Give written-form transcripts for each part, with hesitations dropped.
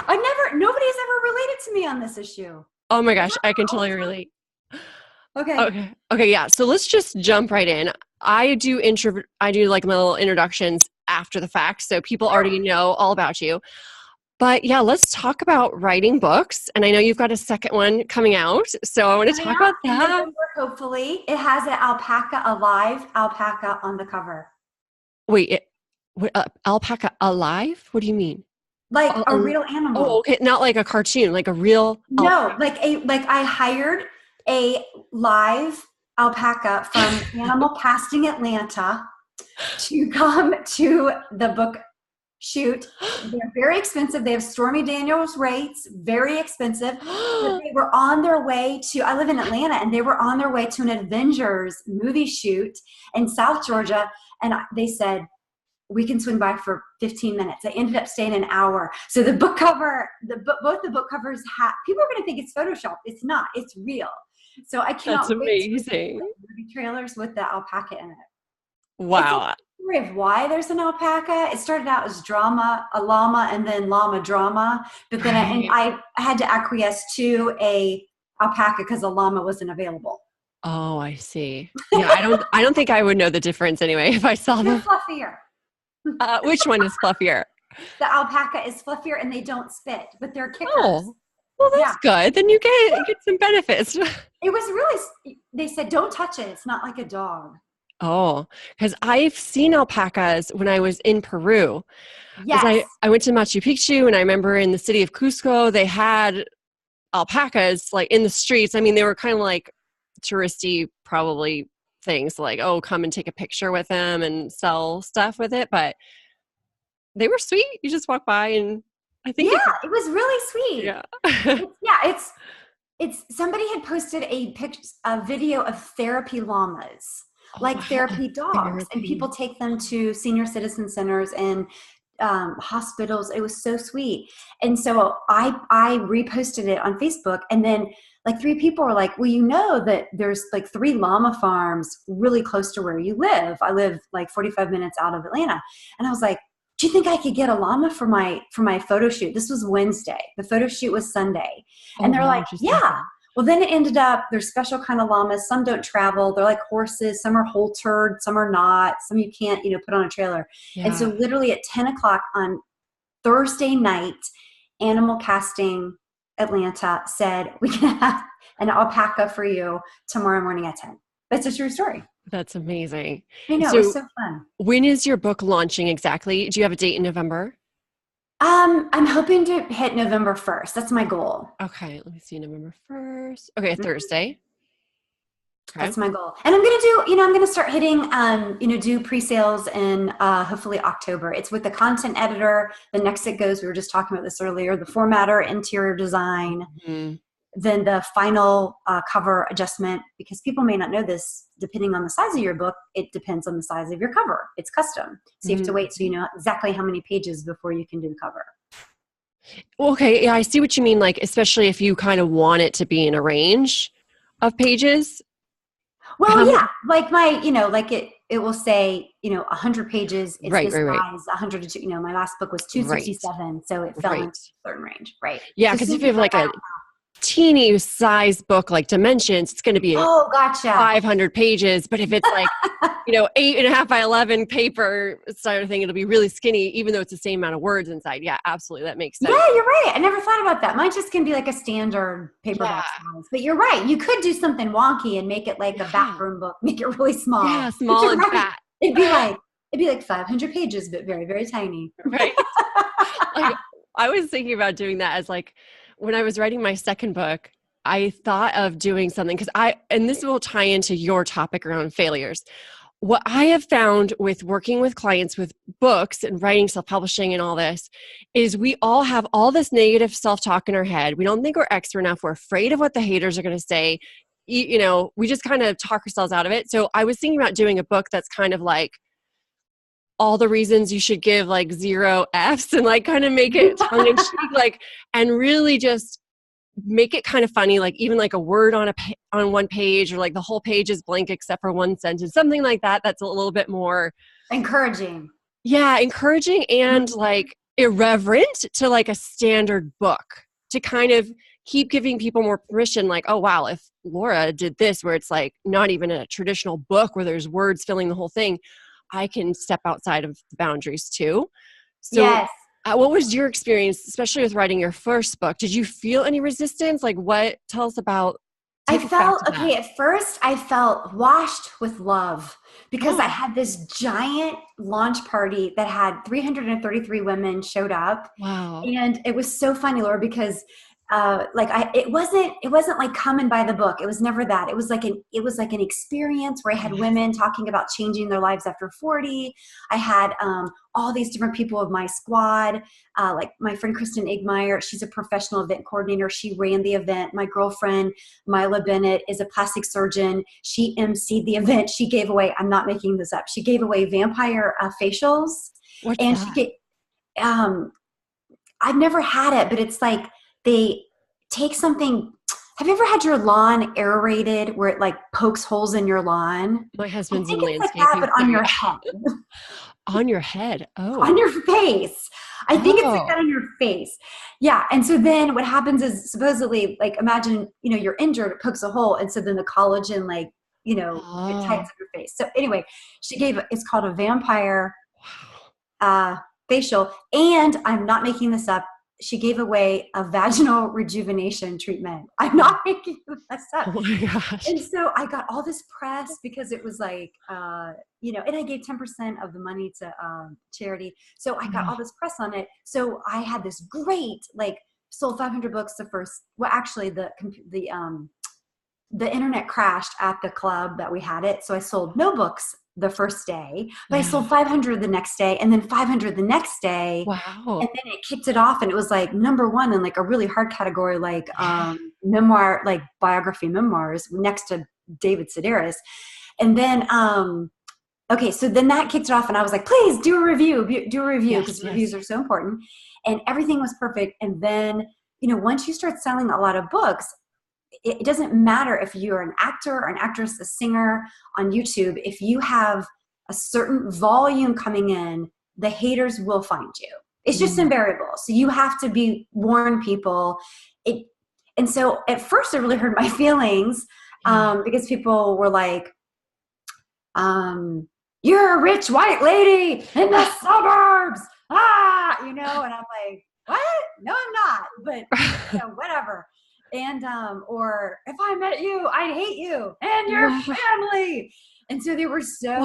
Nobody's ever related to me on this issue. Oh my gosh, I can totally relate. Okay. Okay, yeah. So let's just jump right in. I do like my little introductions after the fact, so people already know all about you. But yeah, let's talk about writing books. And I know you've got a second one coming out, so I want to talk about that. In November, hopefully, it has an alpaca, a live alpaca on the cover. Wait, alpaca alive? What do you mean? Like a real animal. Oh, okay, not like a cartoon, like a real. No, like I hired a live alpaca from Animal Casting Atlanta to come to the book shoot. They're very expensive. They have Stormy Daniels rates, very expensive. But they were on their way to, I live in Atlanta, and they were on their way to an Avengers movie shoot in South Georgia. And they said, we can swing by for 15 minutes. I ended up staying an hour. So the book cover, both the book covers people are going to think it's Photoshop. It's not. It's real. So I cannot That's amazing. Wait to movie trailers with the alpaca in it. Wow. It's a story of why there's an alpaca. It started out as drama, a llama, and then llama drama. But then I had to acquiesce to a alpaca because a llama wasn't available. Oh, I see. Yeah, I don't think I would know the difference anyway if I saw them. Fluffier. Which one is fluffier? The alpaca is fluffier and they don't spit, but they're kickers. Oh, well, that's good. Then you get some benefits. It was really, they said, don't touch it. It's not like a dog. Oh, because I've seen alpacas when I was in Peru. Yes. I went to Machu Picchu, and I remember in the city of Cusco, they had alpacas like in the streets. I mean, they were kind of like touristy probably things like, oh, come and take a picture with them and sell stuff with it. But they were sweet. You just walk by and I think it was really sweet. Yeah. It's somebody had posted a video of therapy llamas, like therapy dogs, and people take them to senior citizen centers and hospitals. It was so sweet. And so I reposted it on Facebook, and then like 3 people were like, well, you know that there's like 3 llama farms really close to where you live. I live like 45 minutes out of Atlanta. And I was like, do you think I could get a llama for my photo shoot? This was Wednesday. The photo shoot was Sunday. And they're like, yeah. Well, then it ended up, there's special kind of llamas. Some don't travel. They're like horses. Some are haltered. Some are not. Some you can't, put on a trailer. Yeah. And so literally at 10 o'clock on Thursday night, Animal Casting Atlanta said, we can have an alpaca for you tomorrow morning at 10. That's a true story. That's amazing. I know, it was so fun. When is your book launching exactly? Do you have a date in November? I'm hoping to hit November 1st. That's my goal. Okay, let me see, November 1st. Okay, Thursday. Okay. That's my goal. And I'm going to do, I'm going to start hitting, do pre-sales in hopefully October. It's with the content editor. The next it goes, we were just talking about this earlier, the formatter, interior design, then the final cover adjustment, because people may not know this, depending on the size of your book, it depends on the size of your cover. It's custom. So you have to wait so you know exactly how many pages before you can do the cover. Okay, yeah, I see what you mean, like, especially if you kind of want it to be in a range of pages. Well, like my, it will say, 100 pages. It's this size, 100 to, my last book was 267. So it fell into a certain range. Right. Yeah. Because if you have like a teeny size book, like Dimensions, it's going to be 500 pages. But if it's like, 8.5 by 11 paper sort of thing, it'll be really skinny, even though it's the same amount of words inside. Yeah, absolutely. That makes sense. Yeah, you're right. I never thought about that. Mine just can be like a standard paperback size. But you're right. You could do something wonky and make it like a bathroom book, make it really small. Yeah, small and fat. It'd be like 500 pages, but very, very tiny. Right. Like, I was thinking about doing that as like, when I was writing my second book, I thought of doing something and this will tie into your topic around failures. What I have found with working with clients with books and writing, self-publishing and all this is we all have all this negative self-talk in our head. We don't think we're expert enough. We're afraid of what the haters are going to say. We just kind of talk ourselves out of it. So I was thinking about doing a book that's kind of like all the reasons you should give like 0 Fs and like kind of make it tongue in cheek, like, and really just make it kind of funny, like even like a word on one page, or like the whole page is blank except for one sentence, something like that. That's a little bit more encouraging. Yeah, encouraging, and like irreverent to like a standard book, to kind of keep giving people more permission, like, oh wow, if Laura did this where it's like not even a traditional book where there's words filling the whole thing, I can step outside of the boundaries too. So Yes. what was your experience, especially with writing your first book? Did you feel any resistance? Like tell us about, take us back to that. At first I felt washed with love because I Oh, had this giant launch party that had 333 women showed up. wow. And it was so funny, Laura, because it wasn't like come and buy the book. It was never that. It was like an experience where I had women talking about changing their lives after 40. I had all these different people of my squad, like my friend Kristen Igmeyer. She's a professional event coordinator. She ran the event. My girlfriend Mila Bennett is a plastic surgeon. She emceed the event. She gave away, I'm not making this up, she gave away vampire facials. What's And that? I've never had it, but it's like they take something. Have you ever had your lawn aerated where it like pokes holes in your lawn? My I husband's in think it's like that, landscaping. but on your head. On your head. On Oh. your face. I think it's like Oh. that on your face. Yeah. And so then what happens is supposedly, like, imagine, you're injured, it pokes a hole. And so then the collagen, like, it tightens up your face. So anyway, it's called a vampire facial. And I'm not making this up. She gave away a vaginal rejuvenation treatment. I'm not making this up. Oh my gosh. And so I got all this press because it was like, and I gave 10% of the money to charity. So I got all this press on it. So I had this great, sold 500 books the first, well, actually the internet crashed at the club that we had it. So I sold no books the first day, but I sold 500 the next day and then 500 the next day. Wow. And then it kicked it off and it was like #1 in like a really hard category, like memoir, like biography memoirs next to David Sedaris. And then, okay, so then that kicked it off and I was like, please do a review because reviews are so important. And everything was perfect. And then, once you start selling a lot of books, it doesn't matter if you're an actor or an actress, a singer on YouTube. If you have a certain volume coming in, the haters will find you. It's just invariable. So you have to warn people. And so at first it really hurt my feelings because people were like, you're a rich white lady in the suburbs. And I'm like, what? No, I'm not. But whatever. And, or if I met you, I'd hate you and your family. And so they were so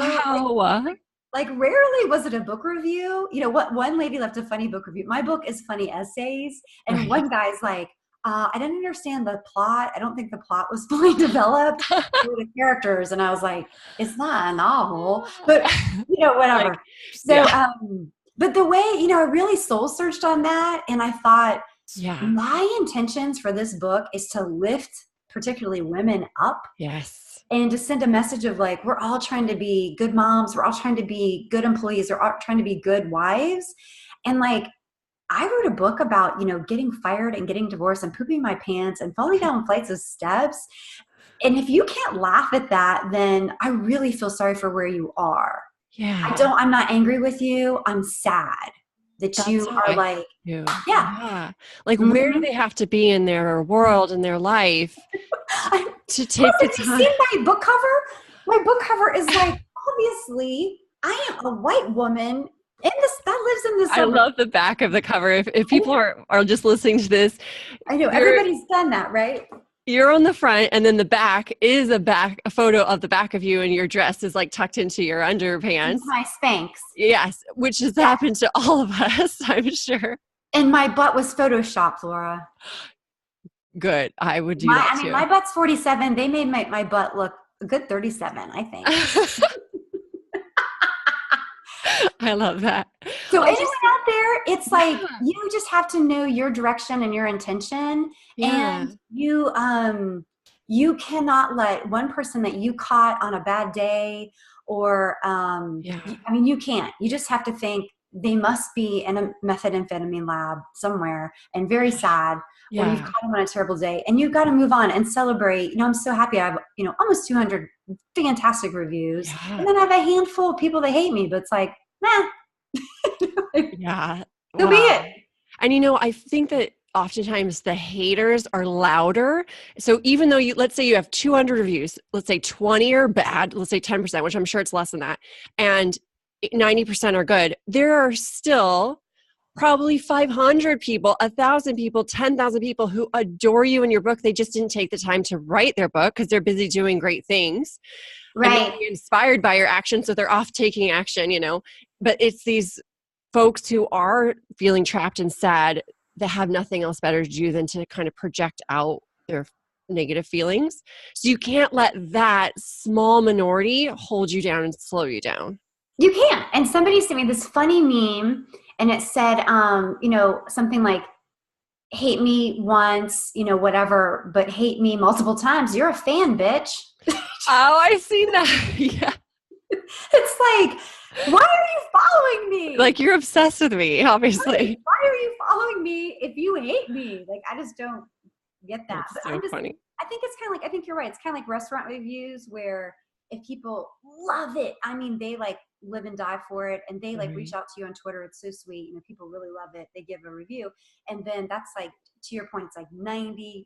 like rarely was it a book review. One lady left a funny book review. My book is funny essays. And one guy's like, I didn't understand the plot. I don't think the plot was fully developed for the characters. And I was like, it's not a novel, but whatever. But the way, I really soul searched on that. And I thought, my intentions for this book is to lift particularly women up. Yes. And to send a message of like, we're all trying to be good moms. We're all trying to be good employees. We're all trying to be good wives. And like, I wrote a book about, getting fired and getting divorced and pooping my pants and falling down flights of steps. And if you can't laugh at that, then I really feel sorry for where you are. Yeah. I'm not angry with you. I'm sad that you are like, like, where do they have to be in their world, in their life to take the time? Have you seen my book cover? My book cover is like, obviously, I am a white woman that lives in the suburbs. I love the back of the cover. If people are just listening to this, I know everybody's done that, right? You're on the front, and then the back is a photo of the back of you, and your dress is like tucked into your underpants. My Spanx. Yes, which has happened to all of us, I'm sure. And my butt was photoshopped, Laura. Good. I would do that too. My butt's 47. They made my butt look a good 37, I think. I love that. So anyone out there, it's like you just have to know your direction and your intention. And you cannot let one person that you caught on a bad day or you can't. You just have to think they must be in a methamphetamine lab somewhere and very sad. Or you've caught them on a terrible day and you've got to move on and celebrate. I'm so happy I have, almost 200 fantastic reviews. And then I have a handful of people that hate me, but it's like, nah. So be it. And I think that oftentimes the haters are louder. So even though let's say you have 200 reviews, let's say 20 are bad, let's say 10%, which I'm sure it's less than that, and 90% are good, there are still probably 500 people, 1,000 people, 10,000 people who adore you and your book. They just didn't take the time to write their book because they're busy doing great things. Right. And maybe inspired by your action, so they're off taking action, But it's these folks who are feeling trapped and sad that have nothing else better to do than to kind of project out their negative feelings. So you can't let that small minority hold you down and slow you down. You can't. And somebody sent me this funny meme, and it said, something like, hate me once, whatever, but hate me multiple times. You're a fan, bitch. Oh, I've seen that. Yeah. It's like, why are you following me? Like, you're obsessed with me, obviously. Why are you following me if you hate me? Like, I just don't get that. That's But so funny. I think it's kind of like, I think you're right. It's kind of like restaurant reviews where if people love it, I mean, they like live and die for it, and they like reach out to you on Twitter. It's so sweet. People really love it. They give a review. And then that's like, to your point, it's like 91%.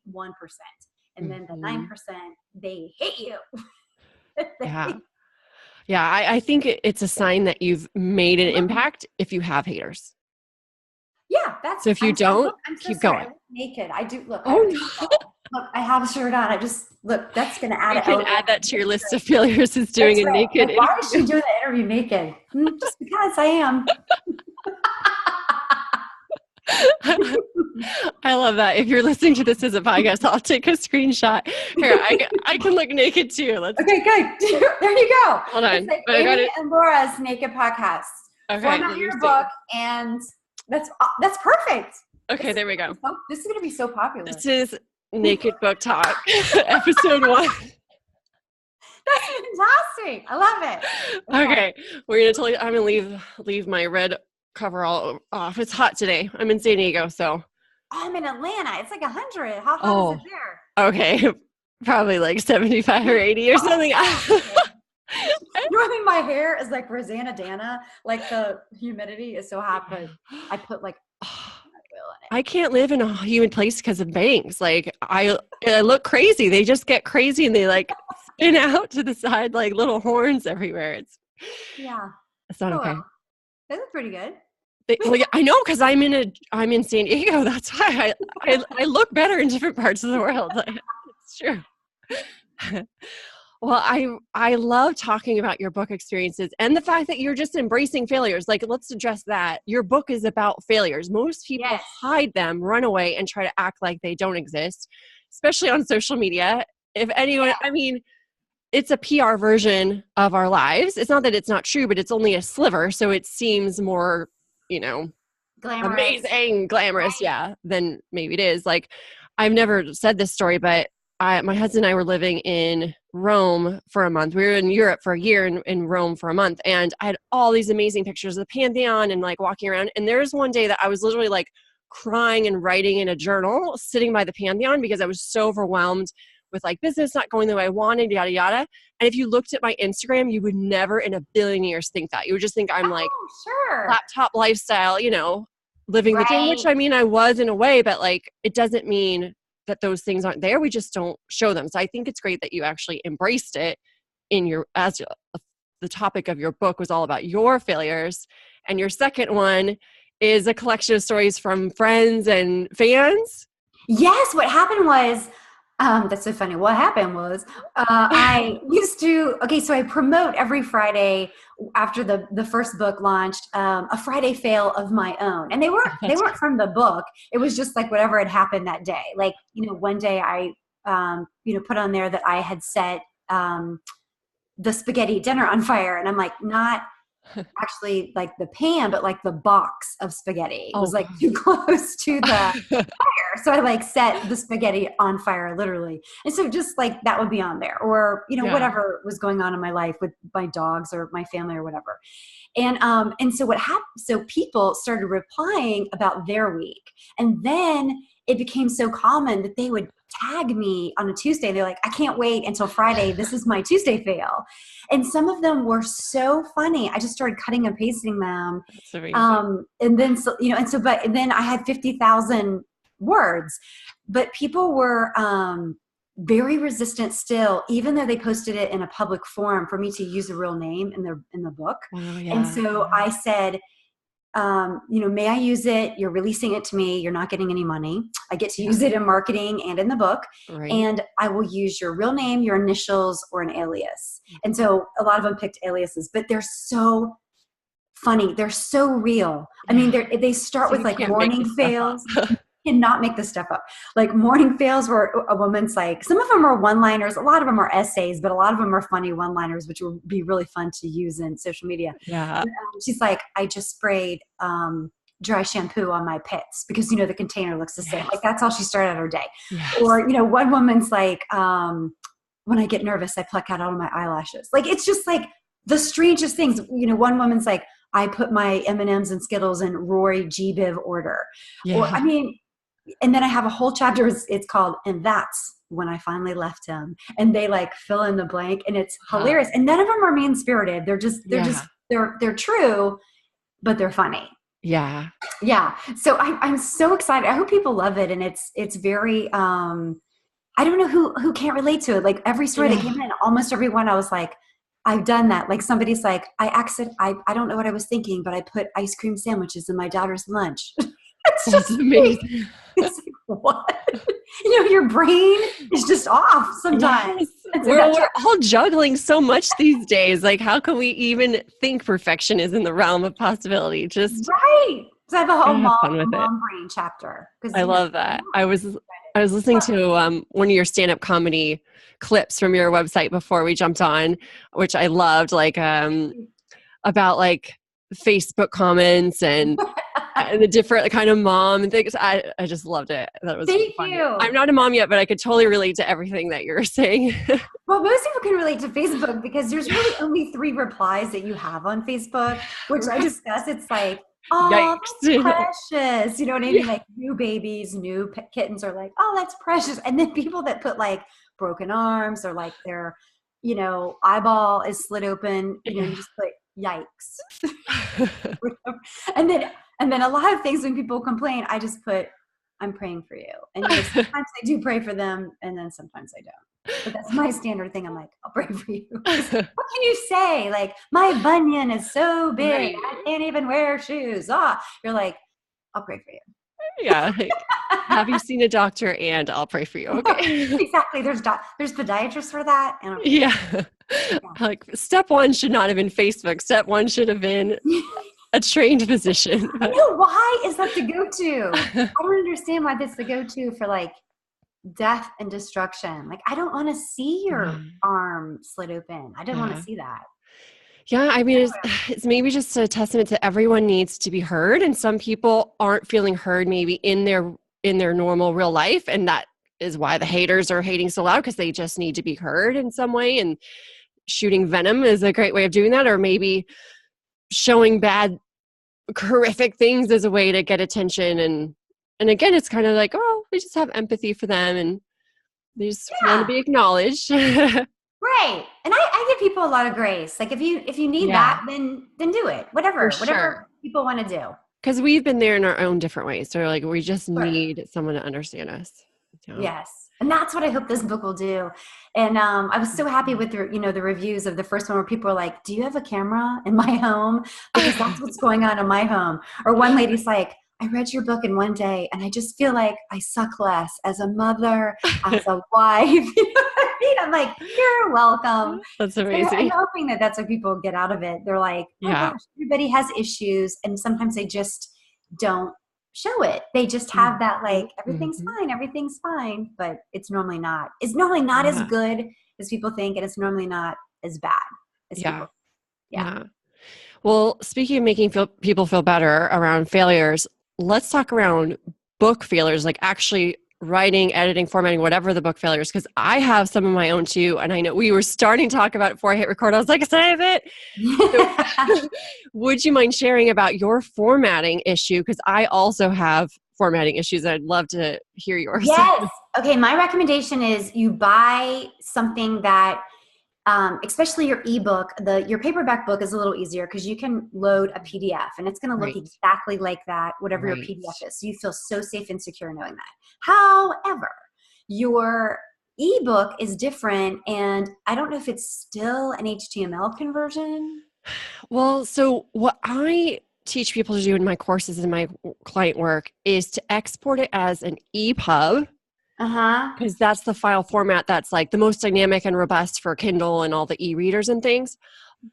And then the 9%, they hate you. Yeah. Yeah, I think it's a sign that you've made an impact if you have haters. Yeah, that's. So if you don't, keep going. I look naked. I do look. Oh, look, I have a shirt on. I just look. That's gonna add. You can add that to your list of failures. Is doing a naked. Like, why is she doing the interview naked? Just because I am. I love that. If you're listening to this as a podcast, I'll take a screenshot. Here, I can look naked too. Okay, good. There you go. Hold on. It's like Amy and Laura's Naked Podcast. Okay. Format your book, and that's perfect. Okay, there we go. This is going to be so popular. This is Naked Book Talk, episode 1. That's fantastic. I love it. Okay, I'm gonna leave my red cover all off. It's hot today. I'm in San Diego, so. Oh, I'm in Atlanta. It's like 100. How hot is it there? Okay, probably like 75 or 80 or something. My hair is like Rosanna Dana. Like the humidity is so hot, but I put like oil in it. I can't live in a humid place because of bangs. Like I look crazy. They just get crazy and they like spin out to the side like little horns everywhere. It's not okay. Well. They look pretty good. I know, because I'm in San Diego. That's why I look better in different parts of the world. It's true. Well, I love talking about your book experiences and the fact that you're just embracing failures. Like, let's address that. Your book is about failures. Most people hide them, run away, and try to act like they don't exist, especially on social media. If anyone, I mean, it's a PR version of our lives. It's not that it's not true, but it's only a sliver. So it seems more, glamorous. Amazing, glamorous, than maybe it is. Like, I've never said this story, but my husband and I were living in Rome for a month. We were in Europe for a year and in Rome for a month. And I had all these amazing pictures of the Pantheon and like walking around. And there was one day that I was literally like crying and writing in a journal, sitting by the Pantheon, because I was so overwhelmed with like business not going the way I wanted, yada, yada. And if you looked at my Instagram, you would never in a billion years think that. You would just think I'm like laptop lifestyle, living the dream, which I mean, I was in a way, but like, it doesn't mean that those things aren't there. We just don't show them. So I think it's great that you actually embraced it as the topic of your book was all about your failures. And your second one is a collection of stories from friends and fans. Yes. What happened was, that's so funny. What happened was, I used to, so I promote every Friday after the first book launched, a Friday fail of my own. And they weren't from the book. It was just like whatever had happened that day. Like, one day I, put on there that I had set, the spaghetti dinner on fire. And I'm like, not actually like the pan, but like the box of spaghetti. It was like too close to the fire. So I like set the spaghetti on fire, literally. And so just like that would be on there, or, whatever was going on in my life with my dogs or my family or whatever. And so what happened, so people started replying about their week. And then it became so common that they would tag me on a Tuesday. They're like, I can't wait until Friday. This is my Tuesday fail. And some of them were so funny. I just started cutting and pasting them. That's amazing. And then, but then I had 50,000 words, but people were, very resistant still, even though they posted it in a public forum for me to use a real name in the book. Oh, yeah. And so I said, may I use it? You're releasing it to me. You're not getting any money. I get to use it in marketing and in the book. Right. And I will use your real name, your initials, or an alias. And so a lot of them picked aliases, but they're so funny. They're so real. I mean, they start with like morning fails. Cannot make this stuff up. Like morning fails where a woman's like, some of them are one-liners, a lot of them are essays, but a lot of them are funny one-liners, which will be really fun to use in social media. Yeah. And, she's like, I just sprayed dry shampoo on my pits because, the container looks the same. Like that's how she started her day. Yes. Or, one woman's like, when I get nervous, I pluck out all of my eyelashes. Like, it's just like the strangest things. One woman's like, I put my M&Ms and Skittles in Roy G. Biv order. Yeah. Or, and then I have a whole chapter. It's called, and that's when I finally left him. And they like fill in the blank, and it's hilarious. And none of them are mean spirited. They're true, but they're funny. Yeah. Yeah. So I'm so excited. I hope people love it. And it's very, I don't know who can't relate to it. Like every story that came in, almost everyone, I was like, I've done that. Like somebody's like, I don't know what I was thinking, but I put ice cream sandwiches in my daughter's lunch. That's amazing. It's like, what? Your brain is just off sometimes. Yes. We're all juggling so much these days. Like, how can we even think perfection is in the realm of possibility? Just right. So I have a whole mom brain chapter. I love that. I was listening to one of your stand-up comedy clips from your website before we jumped on, which I loved, like about like Facebook comments and and the different kind of mom and things. I just loved it. That was Thank funny. you. I'm not a mom yet, but I could totally relate to everything that you're saying. Well, most people can relate to Facebook because there's really only 3 replies that you have on Facebook, which I discuss. It's like, oh, that's precious. You know what I mean? Like new babies, new kittens are like, oh, that's precious. And then people that put like broken arms or like their, eyeball is slit open, you just put yikes. and then a lot of things when people complain, I just put, I'm praying for you. And sometimes I do pray for them, and then sometimes I don't. But that's my standard thing. I'm like, I'll pray for you. What can you say? Like, my bunion is so big, I can't even wear shoes. You're like, I'll pray for you. Yeah. Have you seen a doctor? And I'll pray for you. Okay. Exactly. There's podiatrists for that. And yeah. Like step 1 should not have been Facebook. Step 1 should have been a trained physician. Why is that the go-to? I don't understand why that's the go-to for like death and destruction. Like, I don't want to see your arm slit open. I don't want to see that. Yeah, I mean, it's maybe just a testament to everyone needs to be heard, and some people aren't feeling heard maybe in their normal real life, and that is why the haters are hating so loud because they just need to be heard in some way. And shooting Venom is a great way of doing that, or maybe showing bad, horrific things as a way to get attention. And again, it's kind of like, oh, we just have empathy for them, and they just want to be acknowledged. Right. And I give people a lot of grace. Like if you need that, then do it. Whatever people want to do. Because we've been there in our own different ways. So like we just need someone to understand us. So. Yes. And that's what I hope this book will do. And I was so happy with the reviews of the first one where people were like, do you have a camera in my home? Because that's what's going on in my home. Or one lady's like, I read your book in one day and I just feel like I suck less as a mother, as a wife. You know what I mean? I'm like, you're welcome. That's amazing. I'm hoping that that's what people get out of it. They're like, oh gosh, everybody has issues. And sometimes they just don't show it. They just have that like, everything's fine, but it's normally not. It's normally not as good as people think, and it's normally not as bad as people. Yeah. Well, speaking of making people feel better around failures, let's talk around book failures, like actually writing, editing, formatting, whatever the book failures, because I have some of my own too. And I know we were starting to talk about it before I hit record. I was like, save it. So, would you mind sharing about your formatting issue? Because I also have formatting issues. I'd love to hear yours. Yes. Okay. My recommendation is you buy something that, especially your ebook, your paperback book is a little easier because you can load a PDF and it's going to look Right. exactly like that, whatever your Right. PDF is. So you feel so safe and secure knowing that. However, your ebook is different, and I don't know if it's still an HTML conversion. Well, so what I teach people to do in my courses and my client work is to export it as an EPUB, Uh-huh. because that's the file format that's like the most dynamic and robust for Kindle and all the e-readers and things.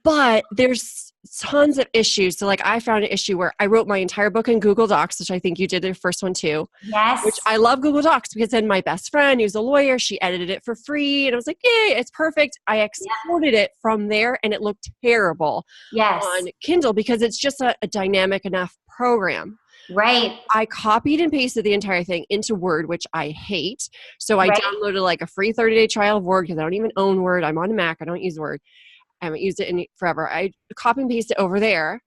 But there's tons of issues. So like I found an issue where I wrote my entire book in Google Docs, which I think you did the first one too, which Yes. I love Google Docs because then my best friend, who's a lawyer, she edited it for free. And I was like, yay, it's perfect. I exported it from there and it looked terrible Yes. on Kindle because it's just a dynamic enough program. Right. I copied and pasted the entire thing into Word, which I hate. So I Right. downloaded like a free 30-day trial of Word because I don't even own Word. I'm on a Mac. I don't use Word. I haven't used it in forever. I copy and paste it over there,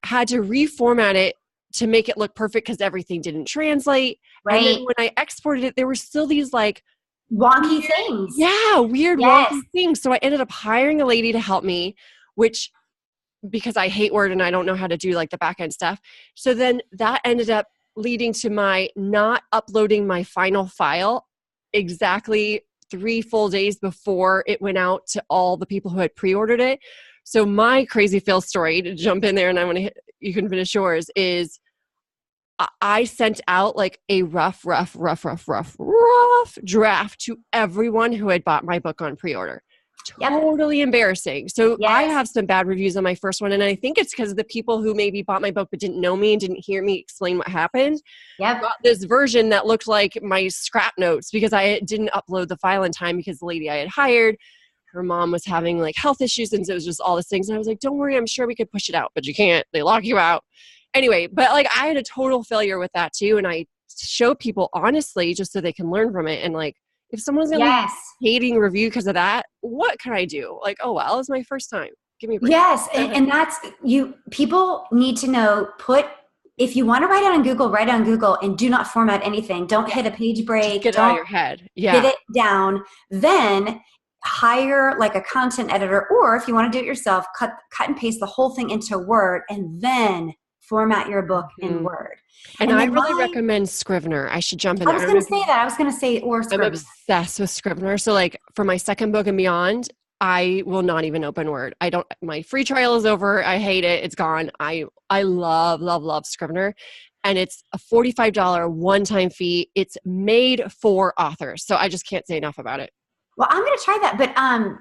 had to reformat it to make it look perfect because everything didn't translate. And then Right. when I exported it, there were still these like Wonky things. weird Yes. wonky things. So I ended up hiring a lady to help me, which because I hate Word and I don't know how to do like the back end stuff. So then that ended up leading to my not uploading my final file exactly 3 full days before it went out to all the people who had pre-ordered it. So my crazy fail story, to jump in there and I want to you can finish yours, is I sent out like a rough draft to everyone who had bought my book on pre-order. Yep. Totally embarrassing. So Yes. I have some bad reviews on my first one. And I think it's because of the people who maybe bought my book but didn't know me and didn't hear me explain what happened. Yep. Got this version that looked like my scrap notes because I didn't upload the file in time because the lady I had hired, her mom was having like health issues. And so it was just all these things. And I was like, don't worry, I'm sure we could push it out, but you can't. They lock you out. Anyway, but like I had a total failure with that too. And I show people honestly just so they can learn from it. And like, if someone's going to Yes. hating review because of that, what can I do? Like, oh, well, it's my first time. Give me a break. Yes. And that's people need to know, if you want to write it on Google, write it on Google and do not format anything. Don't hit a page break. Just get it out of your head. Yeah. Get it down. Then hire like a content editor, or if you want to do it yourself, cut and paste the whole thing into Word and then format your book in Word. And I really recommend Scrivener. I should jump in there. I was going to say that. I was going to say, or Scrivener. I'm obsessed with Scrivener. So like for my second book and beyond, I will not even open Word. My free trial is over. I hate it. It's gone. I love Scrivener. And it's a $45 one-time fee. It's made for authors. So I just can't say enough about it. Well, I'm going to try that. But I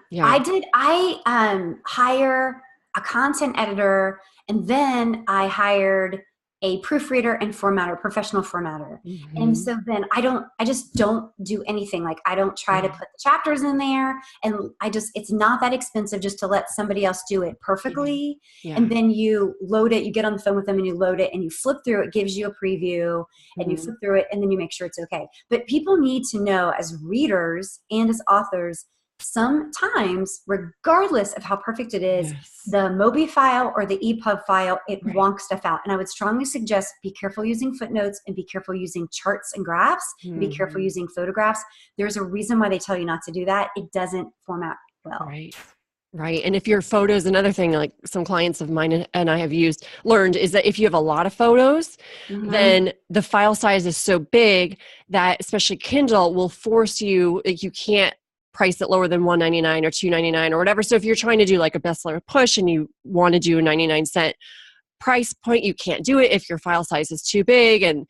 hire a content editor, and then I hired a proofreader and formatter, professional formatter. Mm-hmm. And so then I just don't do anything. Like I don't try to put the chapters in there, and it's not that expensive just to let somebody else do it perfectly. Yeah. And then you load it, you get on the phone with them and you load it and you flip through, it gives you a preview and you flip through it and then you make sure it's okay. But people need to know as readers and as authors, sometimes, regardless of how perfect it is, the Mobi file or the EPUB file, it wonks stuff out. And I would strongly suggest be careful using footnotes and be careful using charts and graphs and be careful using photographs. There's a reason why they tell you not to do that. It doesn't format well. Right. And if your photos, another thing like some clients of mine and I have learned is that if you have a lot of photos, then the file size is so big that especially Kindle will force you, like you can't price it lower than $1.99 or $2.99 or whatever. So if you're trying to do like a bestseller push and you want to do a 99-cent price point, you can't do it if your file size is too big and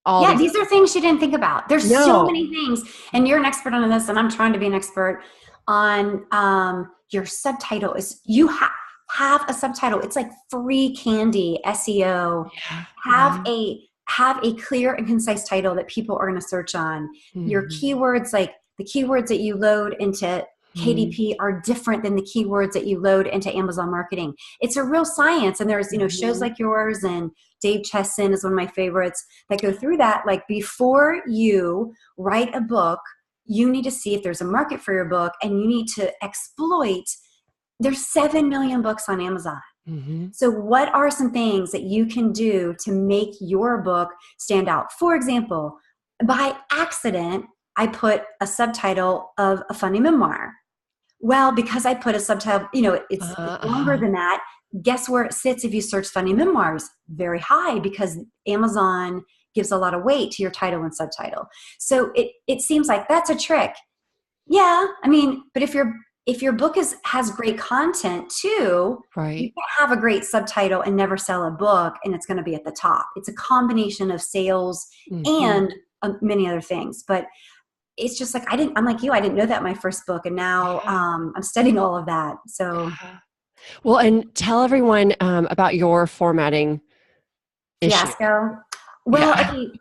all. Yeah, these are things you didn't think about. There's so many things, and you're an expert on this, and I'm trying to be an expert on your subtitle. Is you have a subtitle. It's like free candy SEO. Yeah. Have a clear and concise title that people are going to search on. Your keywords, like the keywords that you load into KDP are different than the keywords that you load into Amazon marketing. It's a real science. And there's, shows like yours, and Dave Chesson is one of my favorites that go through that. Like before you write a book, you need to see if there's a market for your book, and you need to exploit. There's 7 million books on Amazon. Mm-hmm. So what are some things that you can do to make your book stand out? For example, by accident, I put a subtitle of a funny memoir. Well, because I put a subtitle, it's longer Uh-huh. than that. Guess where it sits if you search funny memoirs? Very high, because Amazon gives a lot of weight to your title and subtitle. So it seems like that's a trick. Yeah, I mean, but if your book has great content too, you Right. can't have a great subtitle and never sell a book and it's going to be at the top. It's a combination of sales Mm-hmm. and many other things. But it's just like I'm like you. I didn't know that in my first book, and now Yeah. I'm studying all of that. So Yeah. Well, and tell everyone about your formatting issue. fiasco. Well, Yeah. okay.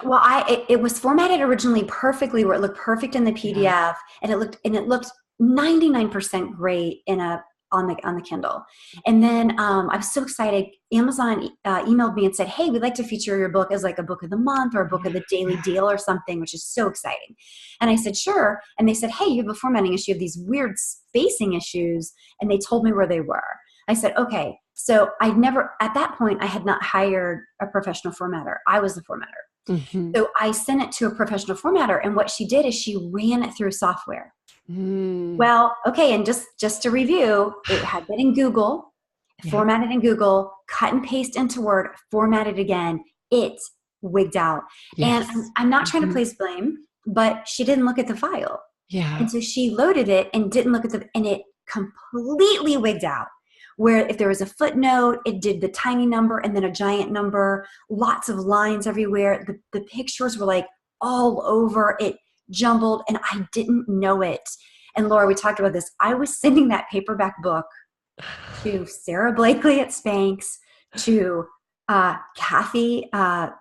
Well, it was formatted originally perfectly, where it looked perfect in the Yeah. PDF, and it looked 99% great in a on the Kindle. And then I was so excited. Amazon emailed me and said, "Hey, we'd like to feature your book as like a book of the month or a book of the daily Yeah. deal or something," which is so exciting. And I said, "Sure." And they said, "Hey, you have a formatting issue of these weird spacing issues," and they told me where they were. I said, "Okay." So at that point, I had not hired a professional formatter. I was the formatter. Mm-hmm. So I sent it to a professional formatter, and what she did is she ran it through software. Mm. Well, okay, and just to review, it had been in Google, Yep. formatted in Google, cut and paste into Word, formatted again. It wigged out. And I'm, Yes. I'm not trying to Mm-hmm. place blame, but she didn't look at the file. Yeah. And so she loaded it and didn't look at and it completely wigged out. Where if there was a footnote, it did the tiny number and then a giant number, lots of lines everywhere. The pictures were like all over, it jumbled, and I didn't know it. And Laura, we talked about this. I was sending that paperback book to Sarah Blakely at Spanx, to Kathy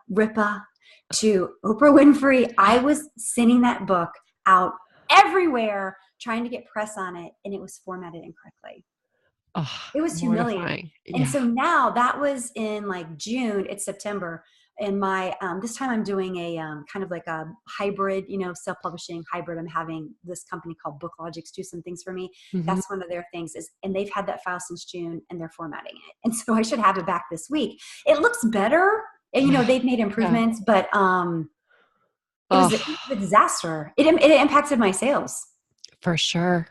Ripa, to Oprah Winfrey. I was sending that book out everywhere, trying to get press on it, and it was formatted incorrectly. Oh, It was humiliating. mortifying. And Yeah. so now that was in like June, it's September. And my, this time I'm doing a kind of like a hybrid, self-publishing hybrid. I'm having this company called BookLogix do some things for me. Mm-hmm. That's one of their things and they've had that file since June and they're formatting it. And so I should have it back this week. It looks better. And, they've made Yeah. improvements, but it was Oh, a disaster. It impacted my sales. for sure.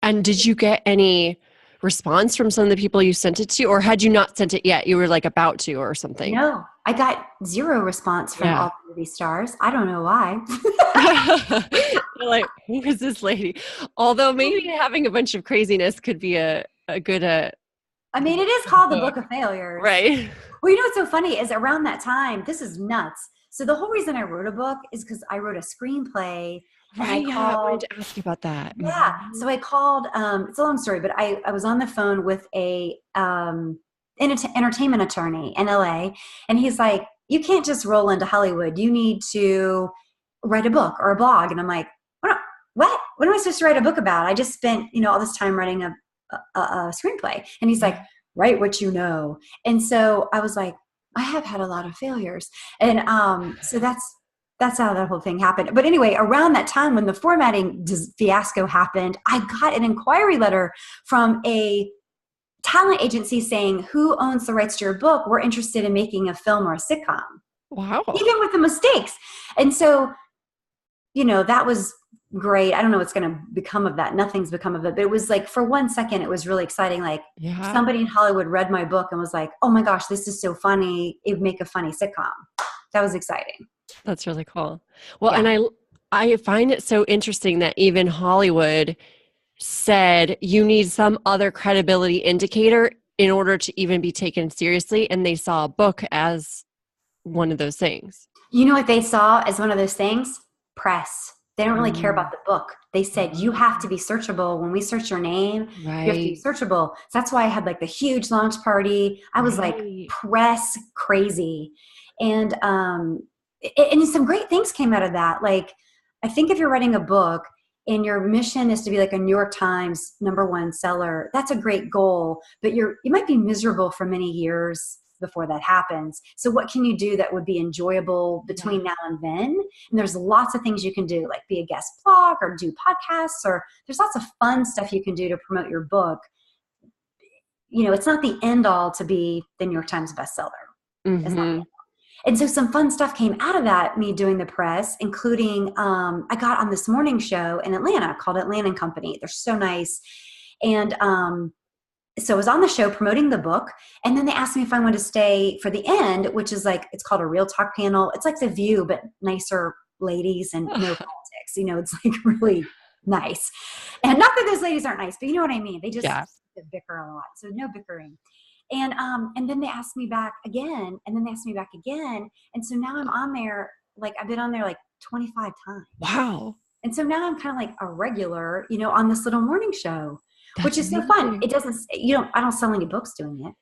And did you get any response from some of the people you sent it to, or had you not sent it yet? You were like about to or something. No, I got zero response from Yeah. all the movie stars. I don't know why. You're like, who is this lady? Although maybe having a bunch of craziness could be a good I mean, it is called the book. Book of Failures. Right. Well, what's so funny is around that time, this is nuts. So the whole reason I wrote a book is because I wrote a screenplay and I Right. Yeah. I wanted called, to ask you about that. yeah. Mhm. So I called, it's a long story, but I was on the phone with a entertainment attorney in LA. And he's like, you can't just roll into Hollywood. You need to write a book or a blog. And I'm like, what? What am I supposed to write a book about? I just spent, all this time writing a screenplay. And he's like, Yeah. write what you know. And so I was like, I have had a lot of failures. And so that's how that whole thing happened. But anyway, around that time when the formatting fiasco happened, I got an inquiry letter from a talent agency saying, who owns the rights to your book? We're interested in making a film or a sitcom, Wow. even with the mistakes. And so, that was great. I don't know what's going to become of that. Nothing's become of it. But it was like, for 1 second, it was really exciting. Like Yeah. somebody in Hollywood read my book and was like, oh my gosh, this is so funny. It would make a funny sitcom. That was exciting. That's really cool. Well, Yeah. and I find it so interesting that even Hollywood said you need some other credibility indicator in order to even be taken seriously, and they saw a book as one of those things. You know what they saw as one of those things? Press. They don't really care about Mm. the book. They said, you have to be searchable. When we search your name, you have to be Right. searchable. So that's why I had like the huge launch party. I was like Right. press crazy. And some great things came out of that. Like, I think if you're writing a book and your mission is to be like a New York Times #1 seller, that's a great goal, but you might be miserable for many years before that happens. So what can you do that would be enjoyable Yeah. between now and then? And there's lots of things you can do, like be a guest blog or do podcasts, or there's lots of fun stuff you can do to promote your book. it's not the end all to be the New York Times bestseller. It's not. Mm-hmm. And so some fun stuff came out of that, me doing the press, including I got on this morning show in Atlanta called Atlanta and Company. They're so nice. And so I was on the show promoting the book, and then they asked me if I wanted to stay for the end, which is like, it's called a Real Talk panel. It's like The View, but nicer ladies and no politics. It's like really nice. And not that those ladies aren't nice, but you know what I mean? They just bicker a lot. So no bickering. And then they asked me back again, and then they asked me back again. And so now I'm on there, like I've been on there like 25 times. Wow. And so now I'm kind of like a regular, on this little morning show, which is so fun. It doesn't, I don't sell any books doing it.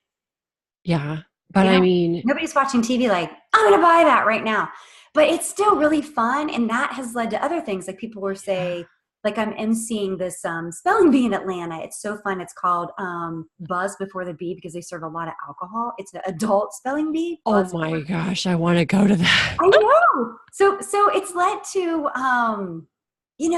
Yeah. But I mean, nobody's watching TV like, I'm going to buy that right now. But it's still really fun. And that has led to other things. Like people will say, like I'm emceeing this spelling bee in Atlanta. It's so fun. It's called Buzz Before the Bee because they serve a lot of alcohol. It's an adult spelling bee. Oh my gosh, I want to go to that. I know. So it's led to,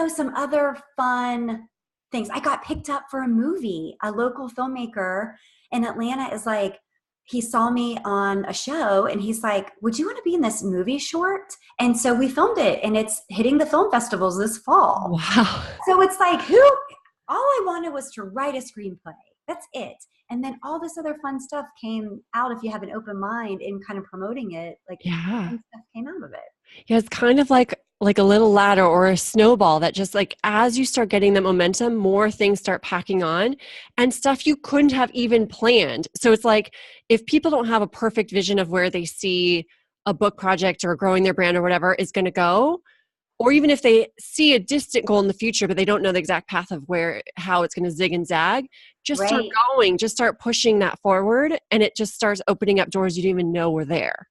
some other fun things. I got picked up for a movie. A local filmmaker in Atlanta is like, he saw me on a show and he's like, would you want to be in this movie short? And so we filmed it and it's hitting the film festivals this fall. Wow. So it's like, all I wanted was to write a screenplay. That's it. And then all this other fun stuff came out if you have an open mind in kind of promoting it. Like fun stuff came out of it. Yeah, it's kind of like a little ladder or a snowball that just like as you start getting the momentum, more things start packing on and stuff you couldn't have even planned. So it's like if people don't have a perfect vision of where they see a book project or growing their brand or whatever is going to go, or even if they see a distant goal in the future, but they don't know the exact path of how it's going to zig and zag, just start going, just start pushing that forward. And it just starts opening up doors you didn't even know were there.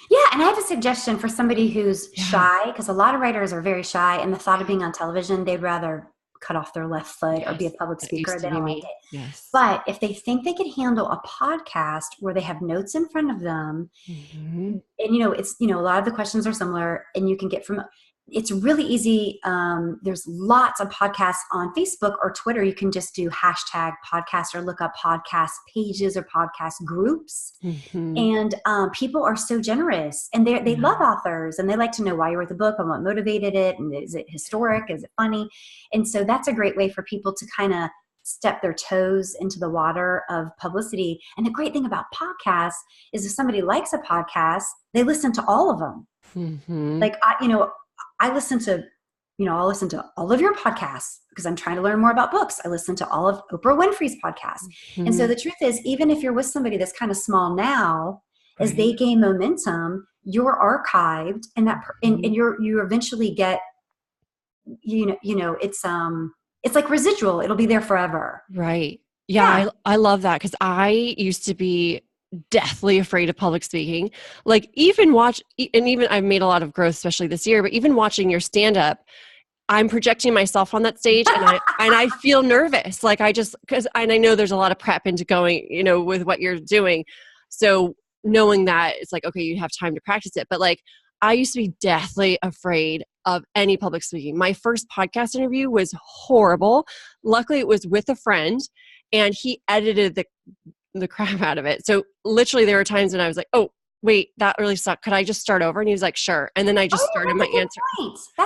Yeah, and I have a suggestion for somebody who's shy, because a lot of writers are very shy, and the thought of being on television, they'd rather cut off their left foot or be a public speaker. They don't like it. Yes. But if they think they could handle a podcast where they have notes in front of them, and it's a lot of the questions are similar, and you can get from. It's really easy. There's lots of podcasts on Facebook or Twitter. You can just do hashtag podcast or look up podcast pages or podcast groups. Mm-hmm. And people are so generous and they love authors and they like to know why you wrote the book and what motivated it. And is it historic? Is it funny? And so that's a great way for people to kind of step their toes into the water of publicity. And the great thing about podcasts is if somebody likes a podcast, they listen to all of them. Mm-hmm. Like, I listen to, I'll listen to all of your podcasts because I'm trying to learn more about books. I listen to all of Oprah Winfrey's podcasts. Mm-hmm. And so the truth is, even if you're with somebody that's kind of small now, as they gain momentum, you're archived and and you eventually get, it's like residual. It'll be there forever. Right. Yeah. I love that because I used to be deathly afraid of public speaking. Like even I've made a lot of growth, especially this year, but even watching your stand-up, I'm projecting myself on that stage and I feel nervous. Like I know there's a lot of prep into going, with what you're doing. So knowing that it's like, okay, you have time to practice it. But like, I used to be deathly afraid of any public speaking. My first podcast interview was horrible. Luckily it was with a friend and he edited the crap out of it. So literally there were times when I was like, oh, wait, that really sucked. Could I just start over? And he was like, sure. And then I just started my answer.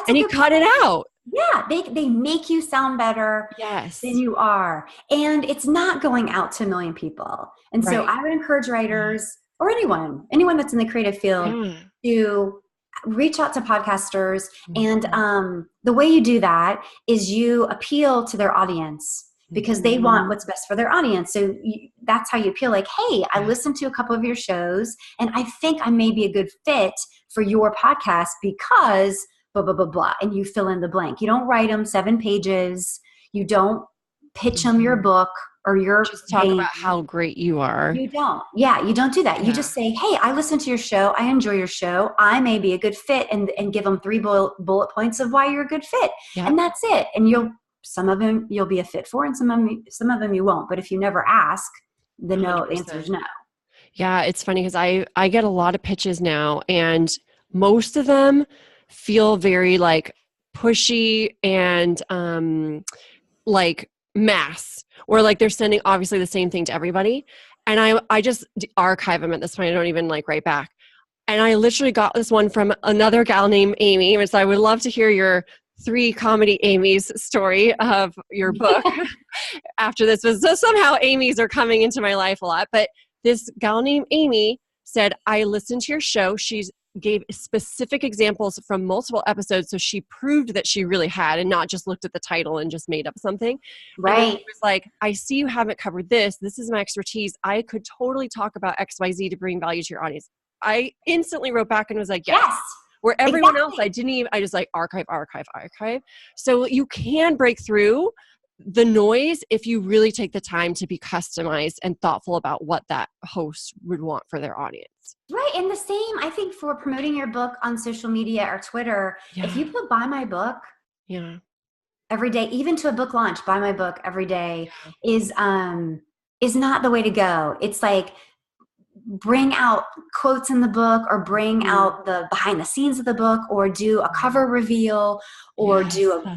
And he cut it out. Yeah. They make you sound better than you are. And it's not going out to a million people. And so I would encourage writers or anyone that's in the creative field to reach out to podcasters. Mm-hmm. And the way you do that is you appeal to their audience. Because they want what's best for their audience. So that's how you appeal. Like, hey, I listened to a couple of your shows and I think I may be a good fit for your podcast because blah, blah, blah, blah. And you fill in the blank. You don't write them 7 pages. You don't pitch them your book or your just talk about how great you are. You don't. Yeah, you don't do that. Yeah. You just say, hey, I listened to your show. I enjoy your show. I may be a good fit and give them 3 bullet points of why you're a good fit. Yeah. And that's it. And some of them you'll be a fit for and some of them you won't. But if you never ask, the answer is no. Yeah, it's funny because I get a lot of pitches now and most of them feel very like pushy and like mass where like they're sending obviously the same thing to everybody. And I just archive them at this point. I don't even like write back. And I literally got this one from another gal named Amy. And so I would love to hear your 3 comedy Amy's story of your book after this. So somehow Amy's are coming into my life a lot. But this gal named Amy said, I listened to your show. She gave specific examples from multiple episodes. So she proved that she really had and not just looked at the title and just made up something. Right. And it was like, I see you haven't covered this. This is my expertise. I could totally talk about XYZ to bring value to your audience. I instantly wrote back and was like, yes. Where everyone else, I just like archive. So you can break through the noise if you really take the time to be customized and thoughtful about what that host would want for their audience. Right. And the same, I think, for promoting your book on social media or Twitter, if you put buy my book every day, even to a book launch, buy my book every day is not the way to go. It's like, bring out quotes in the book or bring out the behind the scenes of the book or do a cover reveal or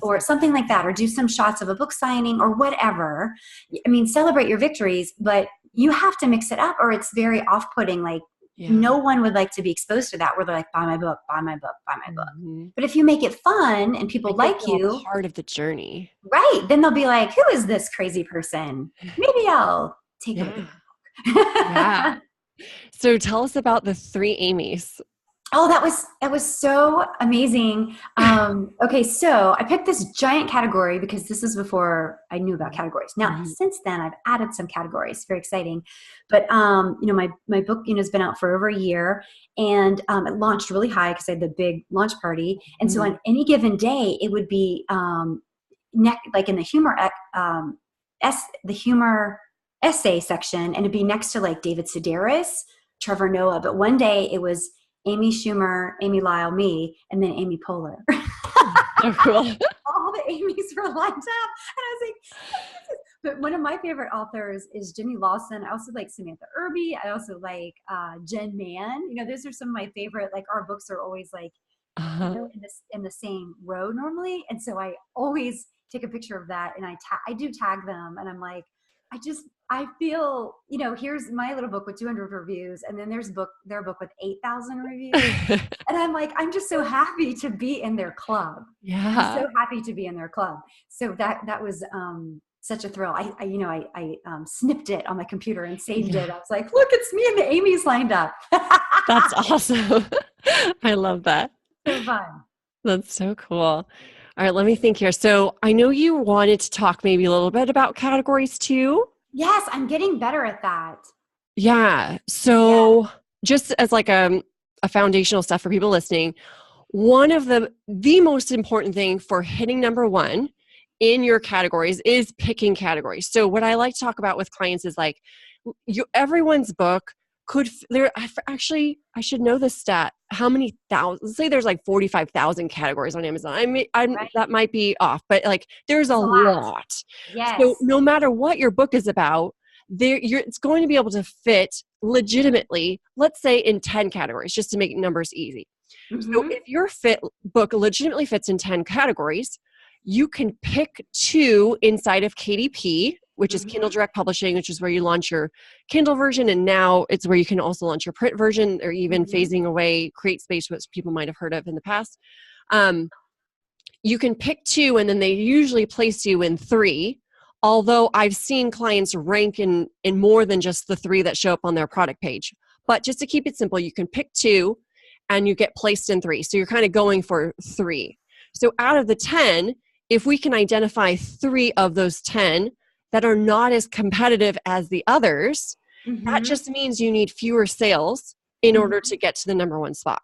or something like that, or do some shots of a book signing or whatever. I mean, celebrate your victories, but you have to mix it up or it's very off-putting. Like no one would like to be exposed to that where they're like, buy my book, buy my book, buy my book. But if you make it fun and people like you, part of the journey, right? Then they'll be like, who is this crazy person? Maybe I'll take a look at the book. So tell us about the 3 Amy's. Oh, that was so amazing. Okay, so I picked this giant category because this is before I knew about categories. Now, since then, I've added some categories. Very exciting. But my book has been out for over a year, and it launched really high because I had the big launch party. And so on any given day, it would be like in the humor essay section, and it'd be next to like David Sedaris, Trevor Noah. But one day it was Amy Schumer, Amy Lyle, me, and then Amy Poehler. Oh, cool. All the Amy's were lined up. And I was like, but one of my favorite authors is Jenny Lawson. I also like Samantha Irby. I also like Jen Mann. Those are some of my favorite, like our books are always like in the same row normally. And so I always take a picture of that and I do tag them, and I'm like, I feel, here's my little book with 200 reviews, and then their book with 8,000 reviews. And I'm like, I'm just so happy to be in their club. I'm so happy to be in their club. So that was such a thrill. I snipped it on my computer and saved it. I was like, look, it's me and the Amy's lined up. That's awesome. I love that. So fun. That's so cool. All right, let me think here. So I know you wanted to talk maybe a little bit about categories too. Yes, I'm getting better at that. Yeah. So just as like a foundational stuff for people listening, one of the most important thing for hitting number 1 in your categories is picking categories. So what I like to talk about with clients is like everyone's book actually, I should know the stat. How many thousands? Let's say there's like 45,000 categories on Amazon. That might be off, but like there's a lot. Yes. So no matter what your book is about, it's going to be able to fit legitimately, let's say in 10 categories, just to make numbers easy. So if your book legitimately fits in 10 categories, you can pick 2 inside of KDP, which is Kindle Direct Publishing, which is where you launch your Kindle version. And now it's where you can also launch your print version, or even phasing away CreateSpace, which people might have heard of in the past. You can pick 2, and then they usually place you in 3. Although I've seen clients rank in more than just the 3 that show up on their product page. But just to keep it simple, you can pick 2 and you get placed in 3. So you're kind of going for 3. So out of the 10, if we can identify 3 of those 10 that are not as competitive as the others, that just means you need fewer sales in order to get to the number 1 spot.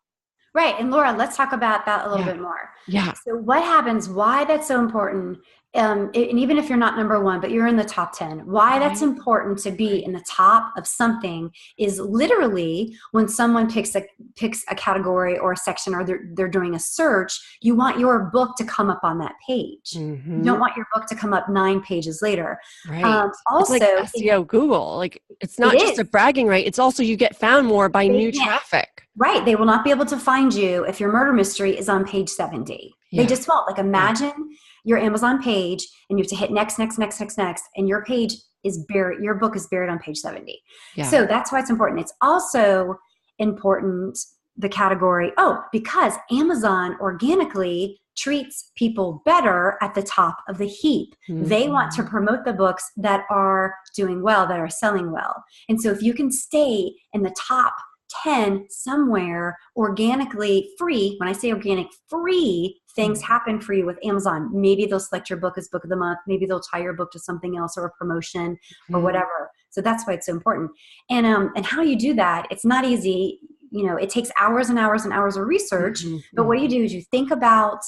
Right. And Laura, let's talk about that a little bit more. Yeah. So what happens, why that's so important, and even if you're not number 1, but you're in the top 10, why that's important to be in the top of something is literally when someone picks a category or a section, or they're doing a search, you want your book to come up on that page. You don't want your book to come up 9 pages later. Right. Also, it's like SEO Google. Like it's not just a bragging right. It's also you get found more by new traffic. Right. They will not be able to find you if your murder mystery is on page 70. They just won't. Like imagine your Amazon page and you have to hit next, next, next, next, next, and your page is buried, your book is buried on page 70. Yeah. So that's why it's important. It's also important, the category, because Amazon organically treats people better at the top of the heap. Mm-hmm. They want to promote the books that are doing well, that are selling well. And so if you can stay in the top 10 somewhere organically free, when I say organic free, things happen for you with Amazon. Maybe they'll select your book as book of the month. Maybe they'll tie your book to something else or a promotion or whatever. So that's why it's so important. And how you do that, it's not easy. You know, it takes hours and hours and hours of research. But what you do is you think about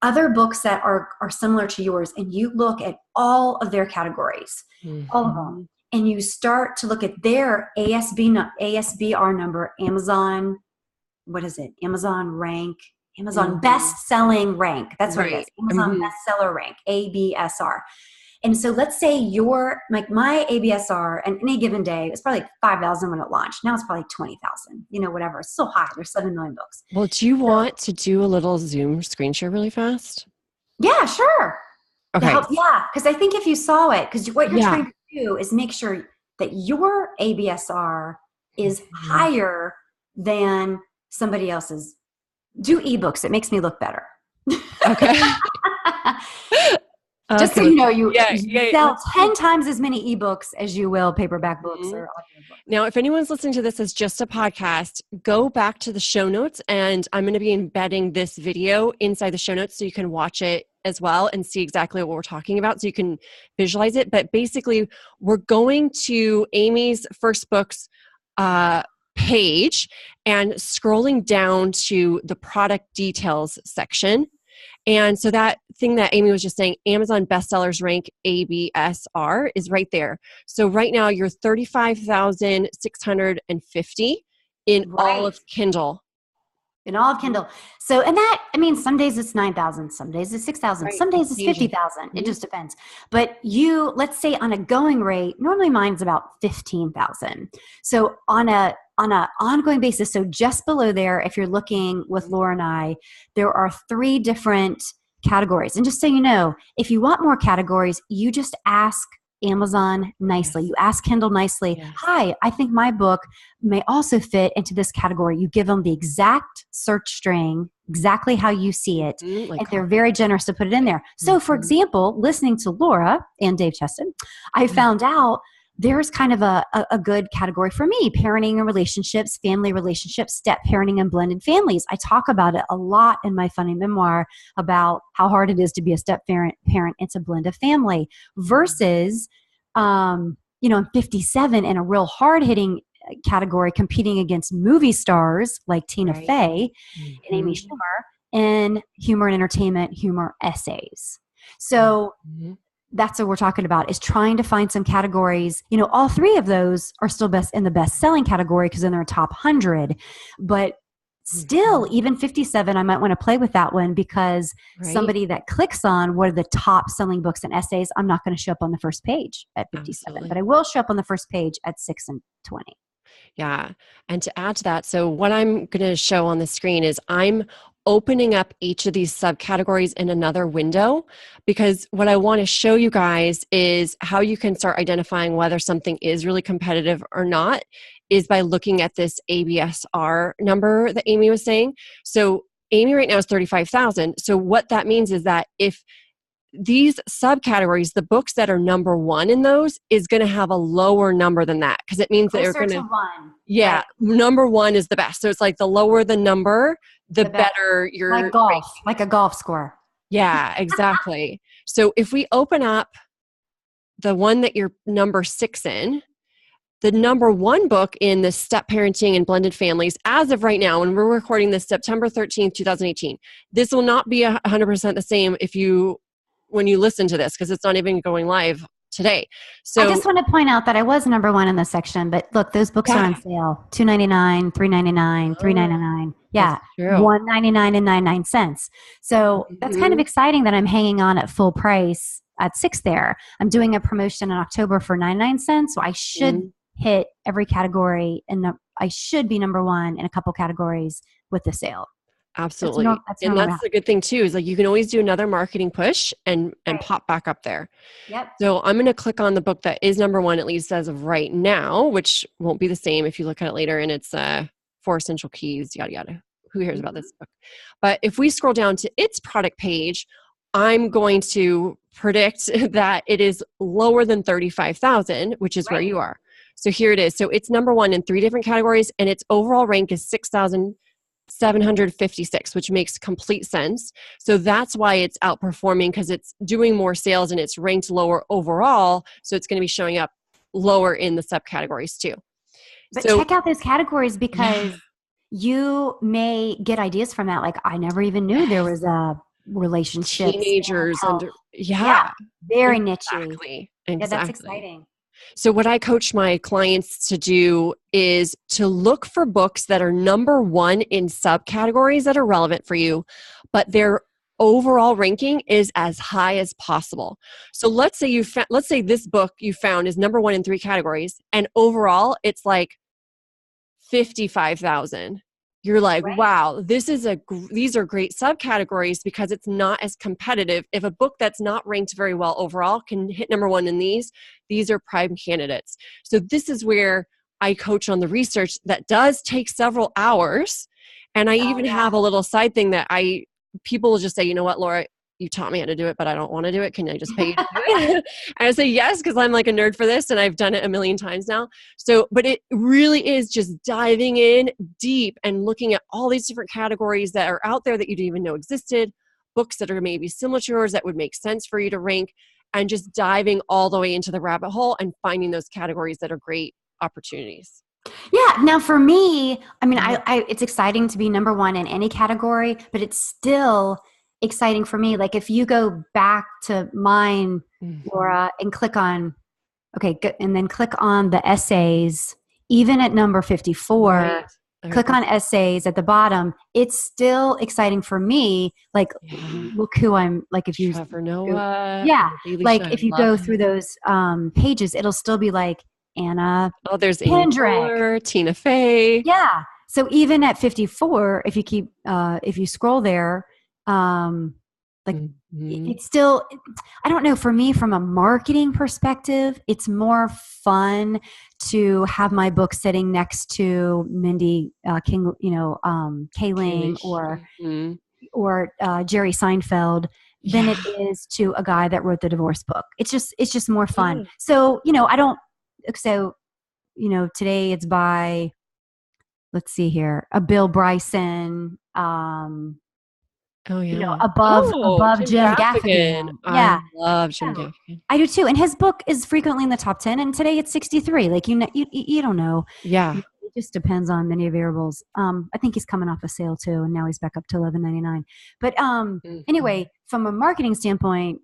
other books that are similar to yours, and you look at all of their categories, all of them. And you start to look at their ASBR number, Amazon, what is it? Amazon rank, Amazon best-selling rank. That's what it is. Amazon bestseller rank, ABSR. And so let's say my ABSR on any given day, it's probably like 5,000 when it launched. Now it's probably 20,000, whatever. It's so high. There's 7 million books. Well, do you want to do a little Zoom screen share really fast? Yeah, sure. Okay. Yeah, because I think if you saw it, because what you're trying to do is make sure that your ABSR is higher than somebody else's. Do ebooks. It makes me look better. Okay. Just so you know, you sell 10 times as many ebooks as you will paperback books or audiobooks. Now, if anyone's listening to this as just a podcast, go back to the show notes, and I'm going to be embedding this video inside the show notes so you can watch it as well and see exactly what we're talking about so you can visualize it. But basically, we're going to Amy's first book's page and scrolling down to the product details section. And so that thing that Amy was just saying, Amazon bestsellers rank ABSR, is right there. So right now you're 35,650 in all of Kindle. In all of Kindle. So, and that, some days it's 9,000, some days it's 6,000, some days it's 50,000. It just depends. But let's say on a going rate, normally mine's about 15,000. So on an ongoing basis, so just below there, if you're looking with Laura and I, there are 3 different categories. And just so you know, if you want more categories, you just ask Amazon nicely. You ask Kindle nicely, hi, I think my book may also fit into this category. You give them the exact search string, exactly how you see it, and they're very generous to put it in there. So for example, listening to Laura and Dave Cheston, I found out there's kind of a good category for me: parenting and relationships, family relationships, step parenting and blended families. I talk about it a lot in my funny memoir about how hard it is to be a step parent and to blend a family versus, 57 in a real hard-hitting category competing against movie stars like Tina Fey and Amy Schumer in humor and entertainment, humor essays. So that's what we're talking about, is trying to find some categories. All 3 of those are still best in the best-selling category because then they're top 100. But still, even 57, I might want to play with that one because somebody that clicks on what are the top-selling books and essays, I'm not going to show up on the first page at 57, but I will show up on the first page at 6 and 20. Yeah. And to add to that, so what I'm going to show on the screen is I'm opening up each of these subcategories in another window, because what I want to show you guys is how you can start identifying whether something is really competitive or not is by looking at this ABSR number that Amy was saying. So Amy right now is 35,000. So what that means is that if these subcategories, the books that are number 1 in those is going to have a lower number than that, because it means that they're going to 1. Yeah, number 1 is the best. So it's like the lower the number, the better your like golf, like a golf score. Yeah, exactly. So if we open up the one that you're number 6 in, the number 1 book in the step parenting and blended families, as of right now, when we're recording this September 13th, 2018, this will not be 100% the same when you listen to this, because it's not even going live today. So I just want to point out that I was number 1 in this section, but look, those books are on sale. $2.99, $3.99, $3.99. Yeah, $1.99 and 99 cents. So that's kind of exciting that I'm hanging on at full price at 6 there. I'm doing a promotion in October for 99 cents, so I should hit every category, and I should be number 1 in a couple categories with the sale. Absolutely. That's And normally that's what the good thing too, is like you can always do another marketing push and happens. pop back up there. Right. Yep. So I'm going to click on the book that is number one, at least as of right now, which won't be the same if you look at it later, and it's 4 Essential Keys, yada, yada. Who cares about this book? But if we scroll down to its product page, I'm going to predict that it is lower than 35,000, which is where Right. you are. So here it is. So it's number one in 3 different categories, and its overall rank is 6,756, which makes complete sense. So that's why it's outperforming, because it's doing more sales and it's ranked lower overall. So it's going to be showing up lower in the subcategories too. But So check out those categories yeah, because you may get ideas from that. Like I never even knew there was a relationships and teenagers health. under, Yeah, yeah, very nichey. exactly, Yeah, that's exactly. exciting. So what I coach my clients to do is to look for books that are number one in subcategories that are relevant for you, but their overall ranking is as high as possible. So let's say let's say this book you found is number one in 3 categories, and overall it's like 55,000. You're like, Right. wow, these are great subcategories because it's not as competitive. If a book that's not ranked very well overall can hit number one in these are prime candidates. So this is where I coach on the research that does take several hours. And I Oh even yeah. have a little side thing that people will just say, you know what, Laura, you taught me how to do it, but I don't want to do it. Can I just pay you to do it? And I say yes, because I'm like a nerd for this and I've done it a million times now. So, but it really is just diving in deep and looking at all these different categories that are out there that you didn't even know existed, books that are maybe similar to yours that would make sense for you to rank, and just diving all the way into the rabbit hole and finding those categories that are great opportunities. Yeah. Now for me, I mean, Mhm. it's exciting to be number one in any category, but it's still exciting for me. Like if you go back to mine, Mhm. Laura, and click on, okay, good, and then click on the essays, even at number 54, Right. All right. click on essays at the bottom. It's still exciting for me. Like, Yeah. look who I'm like, if you Trevor go, Noah, yeah, The Daily Show. like I if you love go through him. those pages, it'll still be like Anna Oh, there's Amy Kendrick. Poehler, Tina Fey. Yeah. So even at 54, if you scroll there, like Mhm. it's still, I don't know, for me, from a marketing perspective, it's more fun to have my book sitting next to Mindy King, Kaling Kalish. Mhm. or Jerry Seinfeld than it Yeah. is to a guy that wrote the divorce book. It's just more fun. Yeah. So, today it's by, let's see here, a Bill Bryson, Oh, yeah. Oh, above Jim Jim Gaffigan. Gaffigan. I Yeah. love Jim Oh, Gaffigan. I do too. And his book is frequently in the top 10, and today it's 63. Like, you don't know. Yeah. It just depends on many variables. I think he's coming off a sale too, and now he's back up to 11.99. But Mhm. anyway, from a marketing standpoint,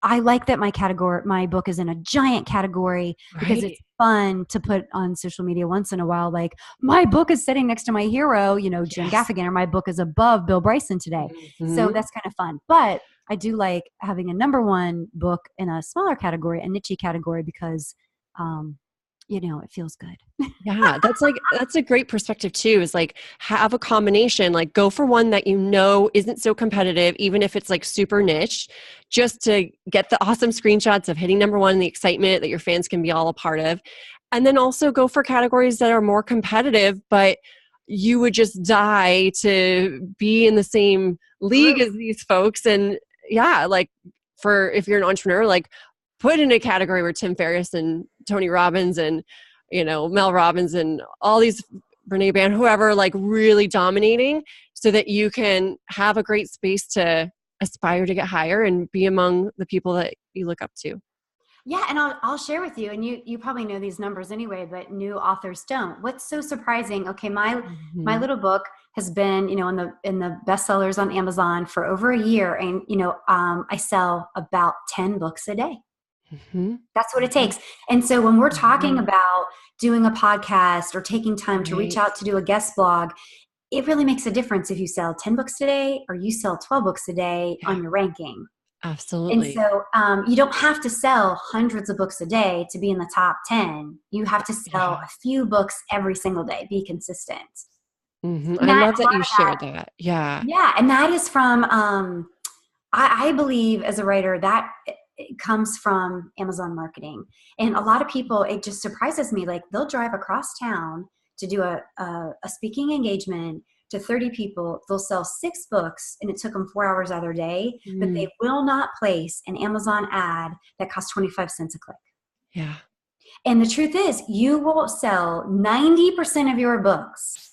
I like that my book is in a giant category because Right? it's fun to put on social media once in a while. Like, my book is sitting next to my hero, Jim Yes. Gaffigan, or my book is above Bill Bryson today. So Mhm. that's kind of fun. But I do like having a number one book in a smaller category, a niche category, because, it feels good. Yeah, that's a great perspective too, is like have a combination, like go for one that you know isn't so competitive, even if it's like super niche, just to get the awesome screenshots of hitting number one and the excitement that your fans can be all a part of. And then also go for categories that are more competitive, but you would just die to be in the same league Group. as these folks. And yeah, like for if you're an entrepreneur, like put in a category where Tim Ferriss and Tony Robbins and Mel Robbins and all these Brene Brown, whoever, like really dominating so that you can have a great space to aspire to get higher and be among the people that you look up to. Yeah, and I'll share with you, and you probably know these numbers anyway, but new authors don't. What's so surprising? Okay, my Mhm. little book has been, in the bestsellers on Amazon for over a year, and I sell about 10 books a day. Mhm. That's what it Mhm. takes. And so when we're talking Mhm. about doing a podcast or taking time to reach Right. out to do a guest blog, it really makes a difference if you sell 10 books a day or you sell 12 books a day Yeah, on your ranking. And absolutely. so you don't have to sell hundreds of books a day to be in the top 10. You have to sell Yeah. a few books every single day. Be consistent. Mm-hmm. And I that, love a that lot you of that, shared that. Yeah. yeah, and that is from, I believe as a writer that it comes from Amazon marketing. And a lot of people, it just surprises me. Like they'll drive across town to do a speaking engagement to 30 people. They'll sell 6 books and it took them 4 hours out of their day, but they will not place an Amazon ad that costs 25 cents a click. Yeah. And the truth is you will sell 90% of your books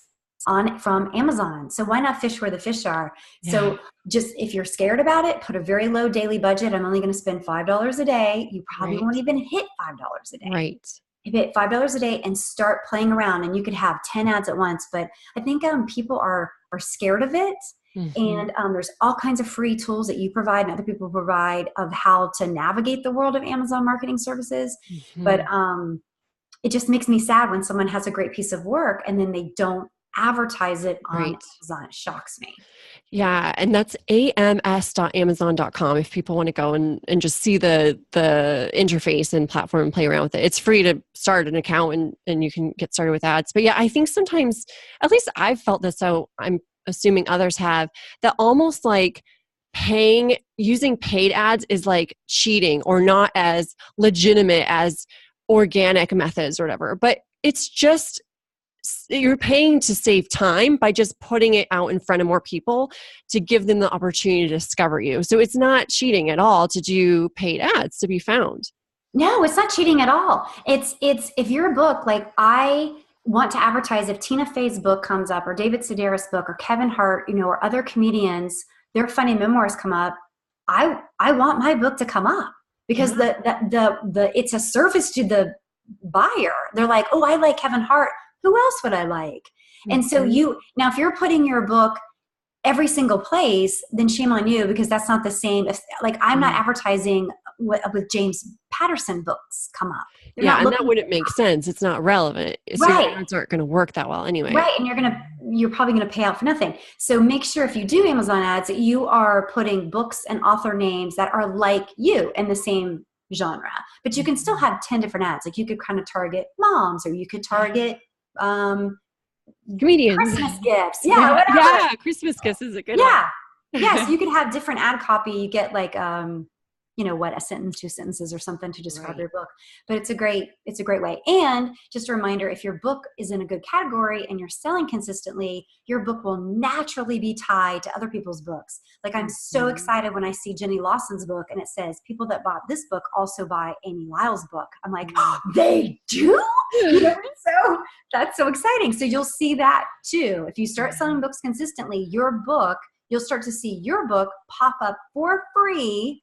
from Amazon. So why not fish where the fish are? Yeah. So just if you're scared about it, put a very low daily budget. I'm only going to spend $5 a day. You probably won't even hit $5 a day. Right. You hit $5 a day and start playing around, and you could have 10 ads at once. But I think people are scared of it. Mm-hmm. And there's all kinds of free tools that you provide and other people provide of how to navigate the world of Amazon marketing services. Mm-hmm. But it just makes me sad when someone has a great piece of work and then they don't advertise it on Amazon. It shocks me. Yeah. And that's ams.amazon.com if people want to go and just see the interface and platform and play around with it. It's free to start an account and you can get started with ads. But yeah, I think sometimes, at least I've felt this, so I'm assuming others have, that almost like using paid ads is like cheating or not as legitimate as organic methods or whatever. But it's just, you're paying to save time by just putting it out in front of more people to give them the opportunity to discover you. So it's not cheating at all to do paid ads to be found. No, it's not cheating at all. It's if you're a book, like I want to advertise, if Tina Fey's book comes up or David Sedaris' book or Kevin Hart, or other comedians, their funny memoirs come up, I want my book to come up because the it's a service to the buyer. They're like, oh, I like Kevin Hart. Who else would I like? Mm-hmm. And so now if you're putting your book every single place, then shame on you because that's not the same. Like I'm not advertising with James Patterson books come up. And that wouldn't make sense. It's not relevant. So your ads aren't going to work that well anyway. Right. And you're probably going to pay out for nothing. So make sure if you do Amazon ads that you are putting books and author names that are like you in the same genre. But you can still have 10 different ads. Like you could kind of target moms or you could target comedians, Christmas gifts. Whatever. Yeah. Christmas gifts is a good one. Yes. You could have different ad copy. You get like, a sentence, 2 sentences or something to describe your book. But it's a great way. And just a reminder, if your book is in a good category and you're selling consistently, your book will naturally be tied to other people's books. Like I'm so excited when I see Jenny Lawson's book and it says people that bought this book also buy Amy Lyle's book. I'm like, they do? So that's so exciting. So you'll see that too. If you start selling books consistently, you'll start to see your book pop up for free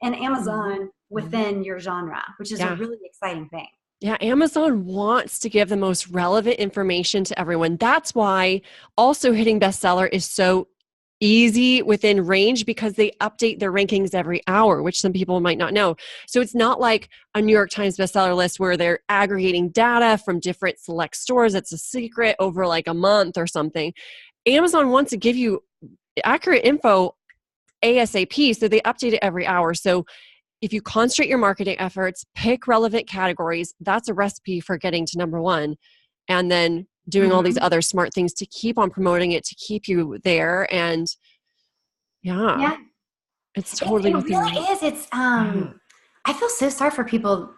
in Amazon within your genre, which is a really exciting thing. Yeah, Amazon wants to give the most relevant information to everyone. That's why also hitting bestseller is so easy within range because they update their rankings every hour, which some people might not know. So it's not like a New York Times bestseller list where they're aggregating data from different select stores. It's a secret over like a month or something. Amazon wants to give you accurate info ASAP, so they update it every hour. So if you concentrate your marketing efforts, pick relevant categories, that's a recipe for getting to number 1. And then doing all these other smart things to keep on promoting it, to keep you there. And it's totally it really is. It's I feel so sorry for people,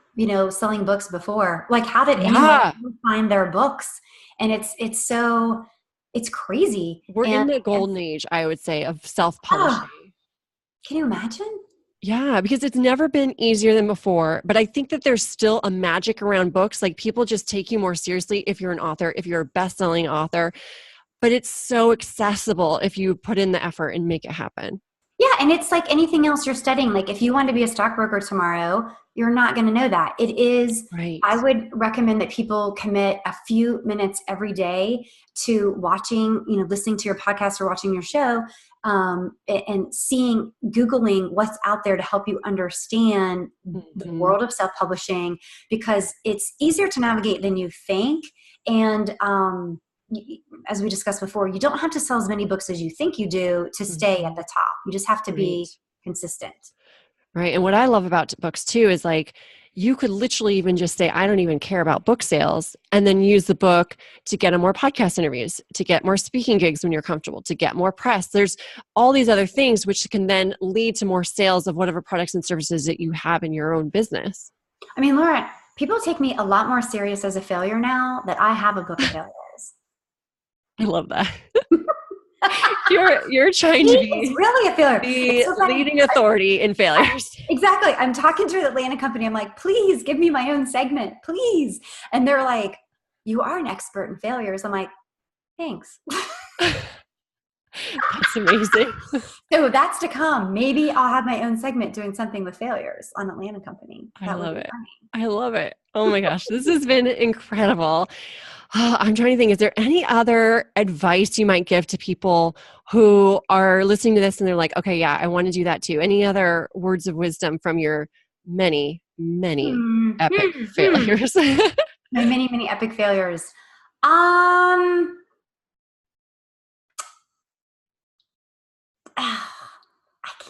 selling books before. Like how did anyone find their books? And it's crazy. We're in the golden age, I would say, of self-publishing. Can you imagine? Yeah, because it's never been easier than before. But I think that there's still a magic around books. Like people just take you more seriously if you're an author, if you're a best-selling author. But it's so accessible if you put in the effort and make it happen. Yeah, and it's like anything else you're studying. Like if you want to be a stockbroker tomorrow, you're not going to know that. It is, I would recommend that people commit a few minutes every day to watching, listening to your podcast or watching your show and Googling what's out there to help you understand the world of self-publishing because it's easier to navigate than you think. And as we discussed before, you don't have to sell as many books as you think you do to stay at the top. You just have to be consistent. Right. And what I love about books too is like you could literally even just say, I don't even care about book sales, and then use the book to get more podcast interviews, to get more speaking gigs when you're comfortable, to get more press. There's all these other things which can then lead to more sales of whatever products and services that you have in your own business. I mean, Lauren, people take me a lot more serious as a failure now that I have a book of failures. I love that. You're trying to be it's really a failure. The leading authority in failures. Exactly. I'm talking to the Atlanta company. I'm like, please give me my own segment, please. And they're like, you are an expert in failures. I'm like, thanks. That's amazing. So that's to come. Maybe I'll have my own segment doing something with failures on Atlanta company. I love it. I love it. Oh my gosh. This has been incredible. I'm trying to think, is there any other advice you might give to people who are listening to this and they're like, okay, yeah, I want to do that too. Any other words of wisdom from your many, many epic failures? My many, many epic failures. I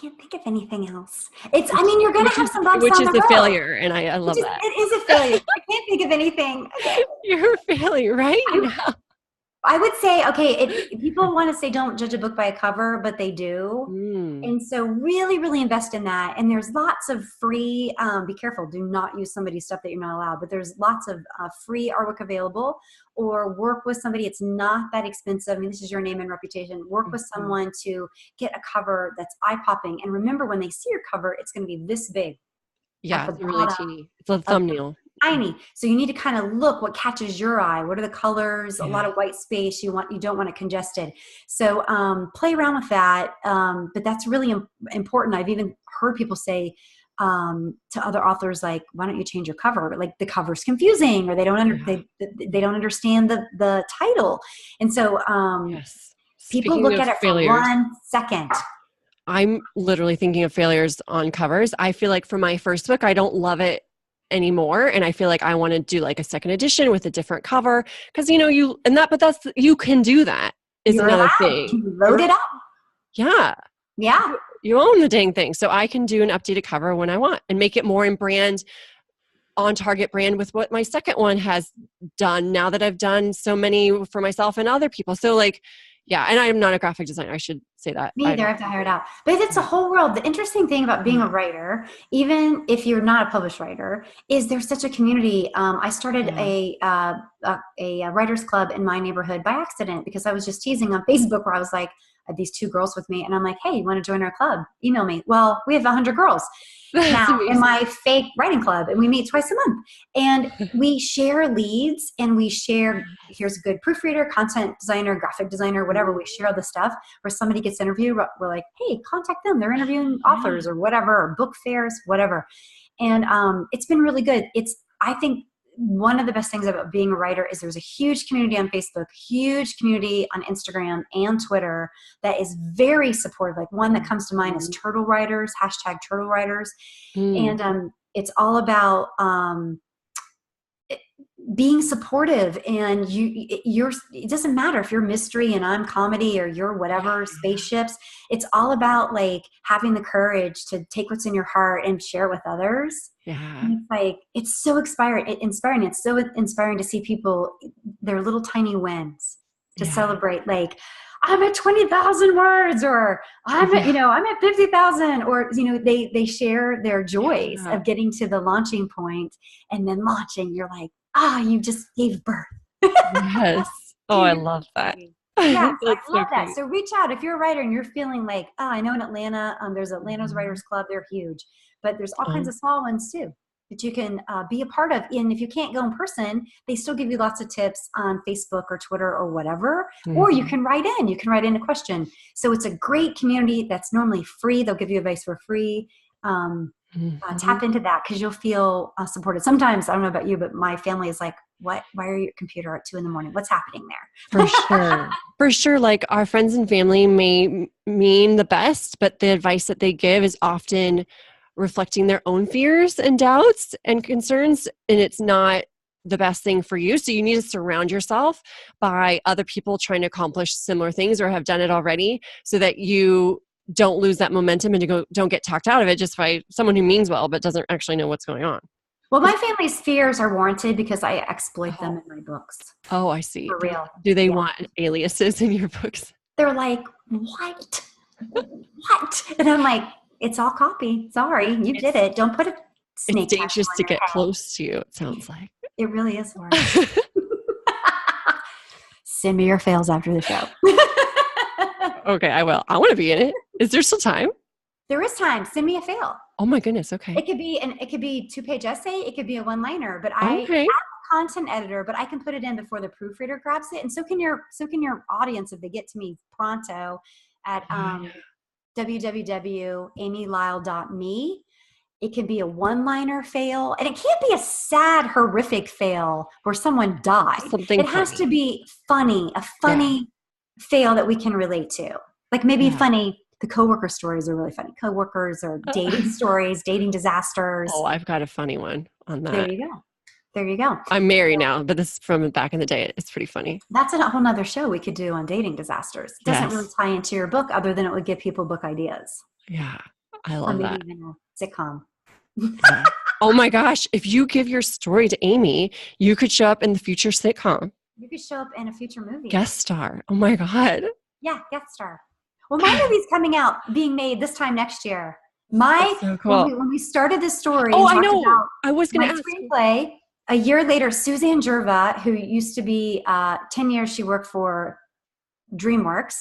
can't think of anything else. I mean, you're going to have some bumps which on is the road. a failure, and I love that. It is a failure. I can't think of anything. You're a failure, right? I would say, okay, people want to say don't judge a book by a cover, but they do. And so really, really invest in that. And there's lots of free, be careful, do not use somebody's stuff that you're not allowed, but there's lots of free artwork available, or work with somebody. It's not that expensive. I mean, this is your name and reputation. Work with someone to get a cover that's eye-popping. And remember, when they see your cover, it's going to be this big. Yeah, it's really teeny. It's a thumbnail. Tiny. So you need to kind of look what catches your eye. What are the colors? A lot of white space. You don't want it congested. So play around with that. But that's really important. I've even heard people say to other authors, like, why don't you change your cover? Like, the cover's confusing, or they don't they don't understand the title. And so people look at it for 1 second. I'm literally thinking of failures on covers. I feel like for my first book, I don't love it anymore, and I feel like I want to do like a second edition with a different cover, because you can do that. Is another thing. Can you load it up? Yeah. You own the dang thing, so I can do an updated cover when I want and make it more on target brand with what my second one has done. Now that I've done so many for myself and other people, so like. Yeah, and I'm not a graphic designer. I should say that. Me either. I have to hire it out. But it's a whole world. The interesting thing about being a writer, even if you're not a published writer, is there's such a community. I started a writers club in my neighborhood by accident, because I was just teasing on Facebook, where I was like, I had these 2 girls with me, and I'm like, hey, you want to join our club? Email me. Well, we have 100 girls now in my fake writing club, and we meet twice a month, and we share leads, and we share, here's a good proofreader, content designer, graphic designer, whatever. We share all the stuff. Where somebody gets interviewed, we're like, hey, contact them. They're interviewing authors or whatever, or book fairs, whatever. And it's been really good. I think one of the best things about being a writer is there's a huge community on Facebook, huge community on Instagram and Twitter that is very supportive. Like, one that comes to mind is Turtle Writers, #Turtle Writers. And it's all about being supportive, and it doesn't matter if you're mystery and I'm comedy, or you're whatever, spaceships. It's all about like having the courage to take what's in your heart and share it with others. And it's like, it's so inspiring. It's so inspiring to see people, their little tiny wins, to celebrate, like, I'm at 20,000 words, or I'm at 50,000, or, they share their joys of getting to the launching point, and then launching. You're like, you just gave birth. Yes. Oh, I love that. Yes, I love that. So reach out if you're a writer and you're feeling like, I know in Atlanta, there's Atlanta's Writers Club. They're huge, but there's all kinds of small ones too that you can be a part of. And if you can't go in person, they still give you lots of tips on Facebook or Twitter or whatever, or you can write in a question. So it's a great community that's normally free. They'll give you advice for free. Tap into that, because you'll feel supported. Sometimes, I don't know about you, but my family is like, why are you at your computer at 2 a.m? What's happening there? For sure. Like, our friends and family may mean the best, but the advice that they give is often reflecting their own fears and doubts and concerns, and it's not the best thing for you. So you need to surround yourself by other people trying to accomplish similar things or have done it already, so that you don't lose that momentum and don't get talked out of it just by someone who means well but doesn't actually know what's going on. Well, my family's fears are warranted because I exploit them in my books. Oh, I see. For real. Do they want aliases in your books? They're like, what? What? And I'm like, it's all copy. Sorry, you did it. Don't put a snake. It's dangerous to get close to you, it sounds like. It really is, Laura. Send me your fails after the show. Okay, I will. I want to be in it. Is there still time? There is time. Send me a fail. Oh my goodness. Okay. It could be a 2-page essay. It could be a one-liner. But I'm a content editor, but I can put it in before the proofreader grabs it, and so can your audience if they get to me pronto at www.amylyle.me. It can be a one-liner fail, and it can't be a sad, horrific fail where someone died. It has to be funny, a funny fail that we can relate to. Like maybe funny. The coworker stories are really funny. Coworkers or dating stories, dating disasters. Oh, I've got a funny one on that. There you go. I'm married now, but this is from back in the day. It's pretty funny. That's a whole nother show we could do on dating disasters. It doesn't really tie into your book other than it would give people book ideas. Yeah, I love that. Or maybe even a sitcom. Yeah. Oh my gosh. If you give your story to Amy, you could show up in the future sitcom. You could show up in a future movie. Guest star. Oh my God. Yeah, guest star. Well, my movie's coming out, being made this time next year. That's so cool. When we started this story, I know. I was going to ask screenplay. A year later, Suzanne Gerva, who used to be 10 years, she worked for DreamWorks,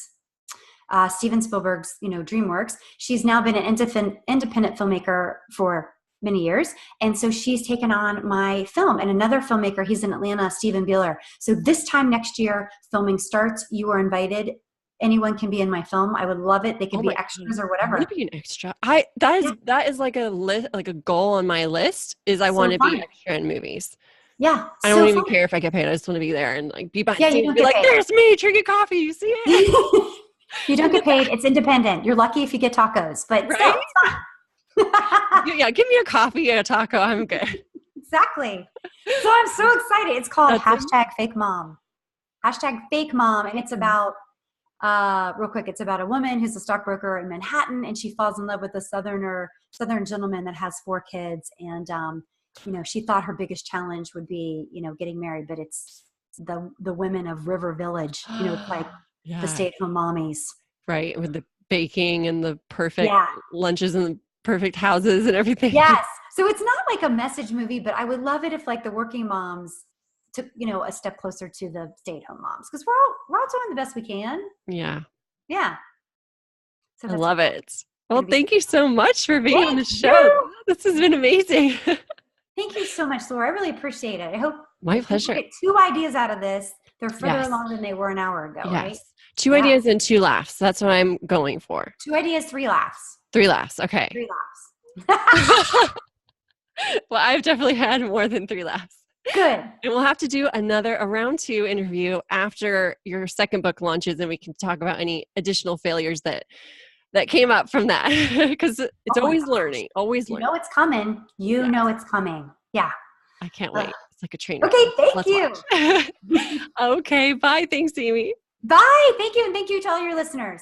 Steven Spielberg's, DreamWorks. She's now been an independent filmmaker for many years, and so she's taken on my film. And another filmmaker, he's in Atlanta, Stephen Beeler. So this time next year, filming starts. You are invited. Anyone can be in my film. I would love it. They can be extras or whatever. I want to be an extra. That is like a list, like a goal on my list. Is I want to be extra in movies. Yeah, I don't even care if I get paid. I just want to be there and like be behind the scenes and be like, "There's me drinking coffee. You see it?" You don't get paid. It's independent. You're lucky if you get tacos, but right? Yeah, give me a coffee and a taco. I'm good. Exactly. So I'm so excited. It's called #Fake Mom. #Fake Mom, and it's about. Real quick, it's about a woman who's a stockbroker in Manhattan, and she falls in love with a Southern gentleman that has 4 kids. And, she thought her biggest challenge would be, getting married, but it's the women of River Village, it's like the stay-at-home mommies. Right. With the baking and the perfect lunches and the perfect houses and everything. Yes. So it's not like a message movie, but I would love it if like the working moms took, a step closer to the stay-at-home moms, because we're all doing the best we can. Yeah. So I love it. Well, thank you so much for being on the show. This has been amazing. Thank you so much, Laura. I really appreciate it. I hope my pleasure. Get 2 ideas out of this. They're further along than they were an hour ago, right? 2 ideas and 2 laughs. That's what I'm going for. 2 ideas, 3 laughs. 3 laughs. Okay. 3 laughs. Well, I've definitely had more than 3 laughs. Good. And we'll have to do a round 2 interview after your second book launches, and we can talk about any additional failures that came up from that, because it's always learning. Always learning. You know it's coming. You know it's coming. Yeah. I can't wait. It's like a train. Okay, thank you. Okay, bye. Thanks, Amy. Bye. Thank you, and thank you to all your listeners.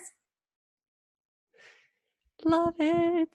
Love it.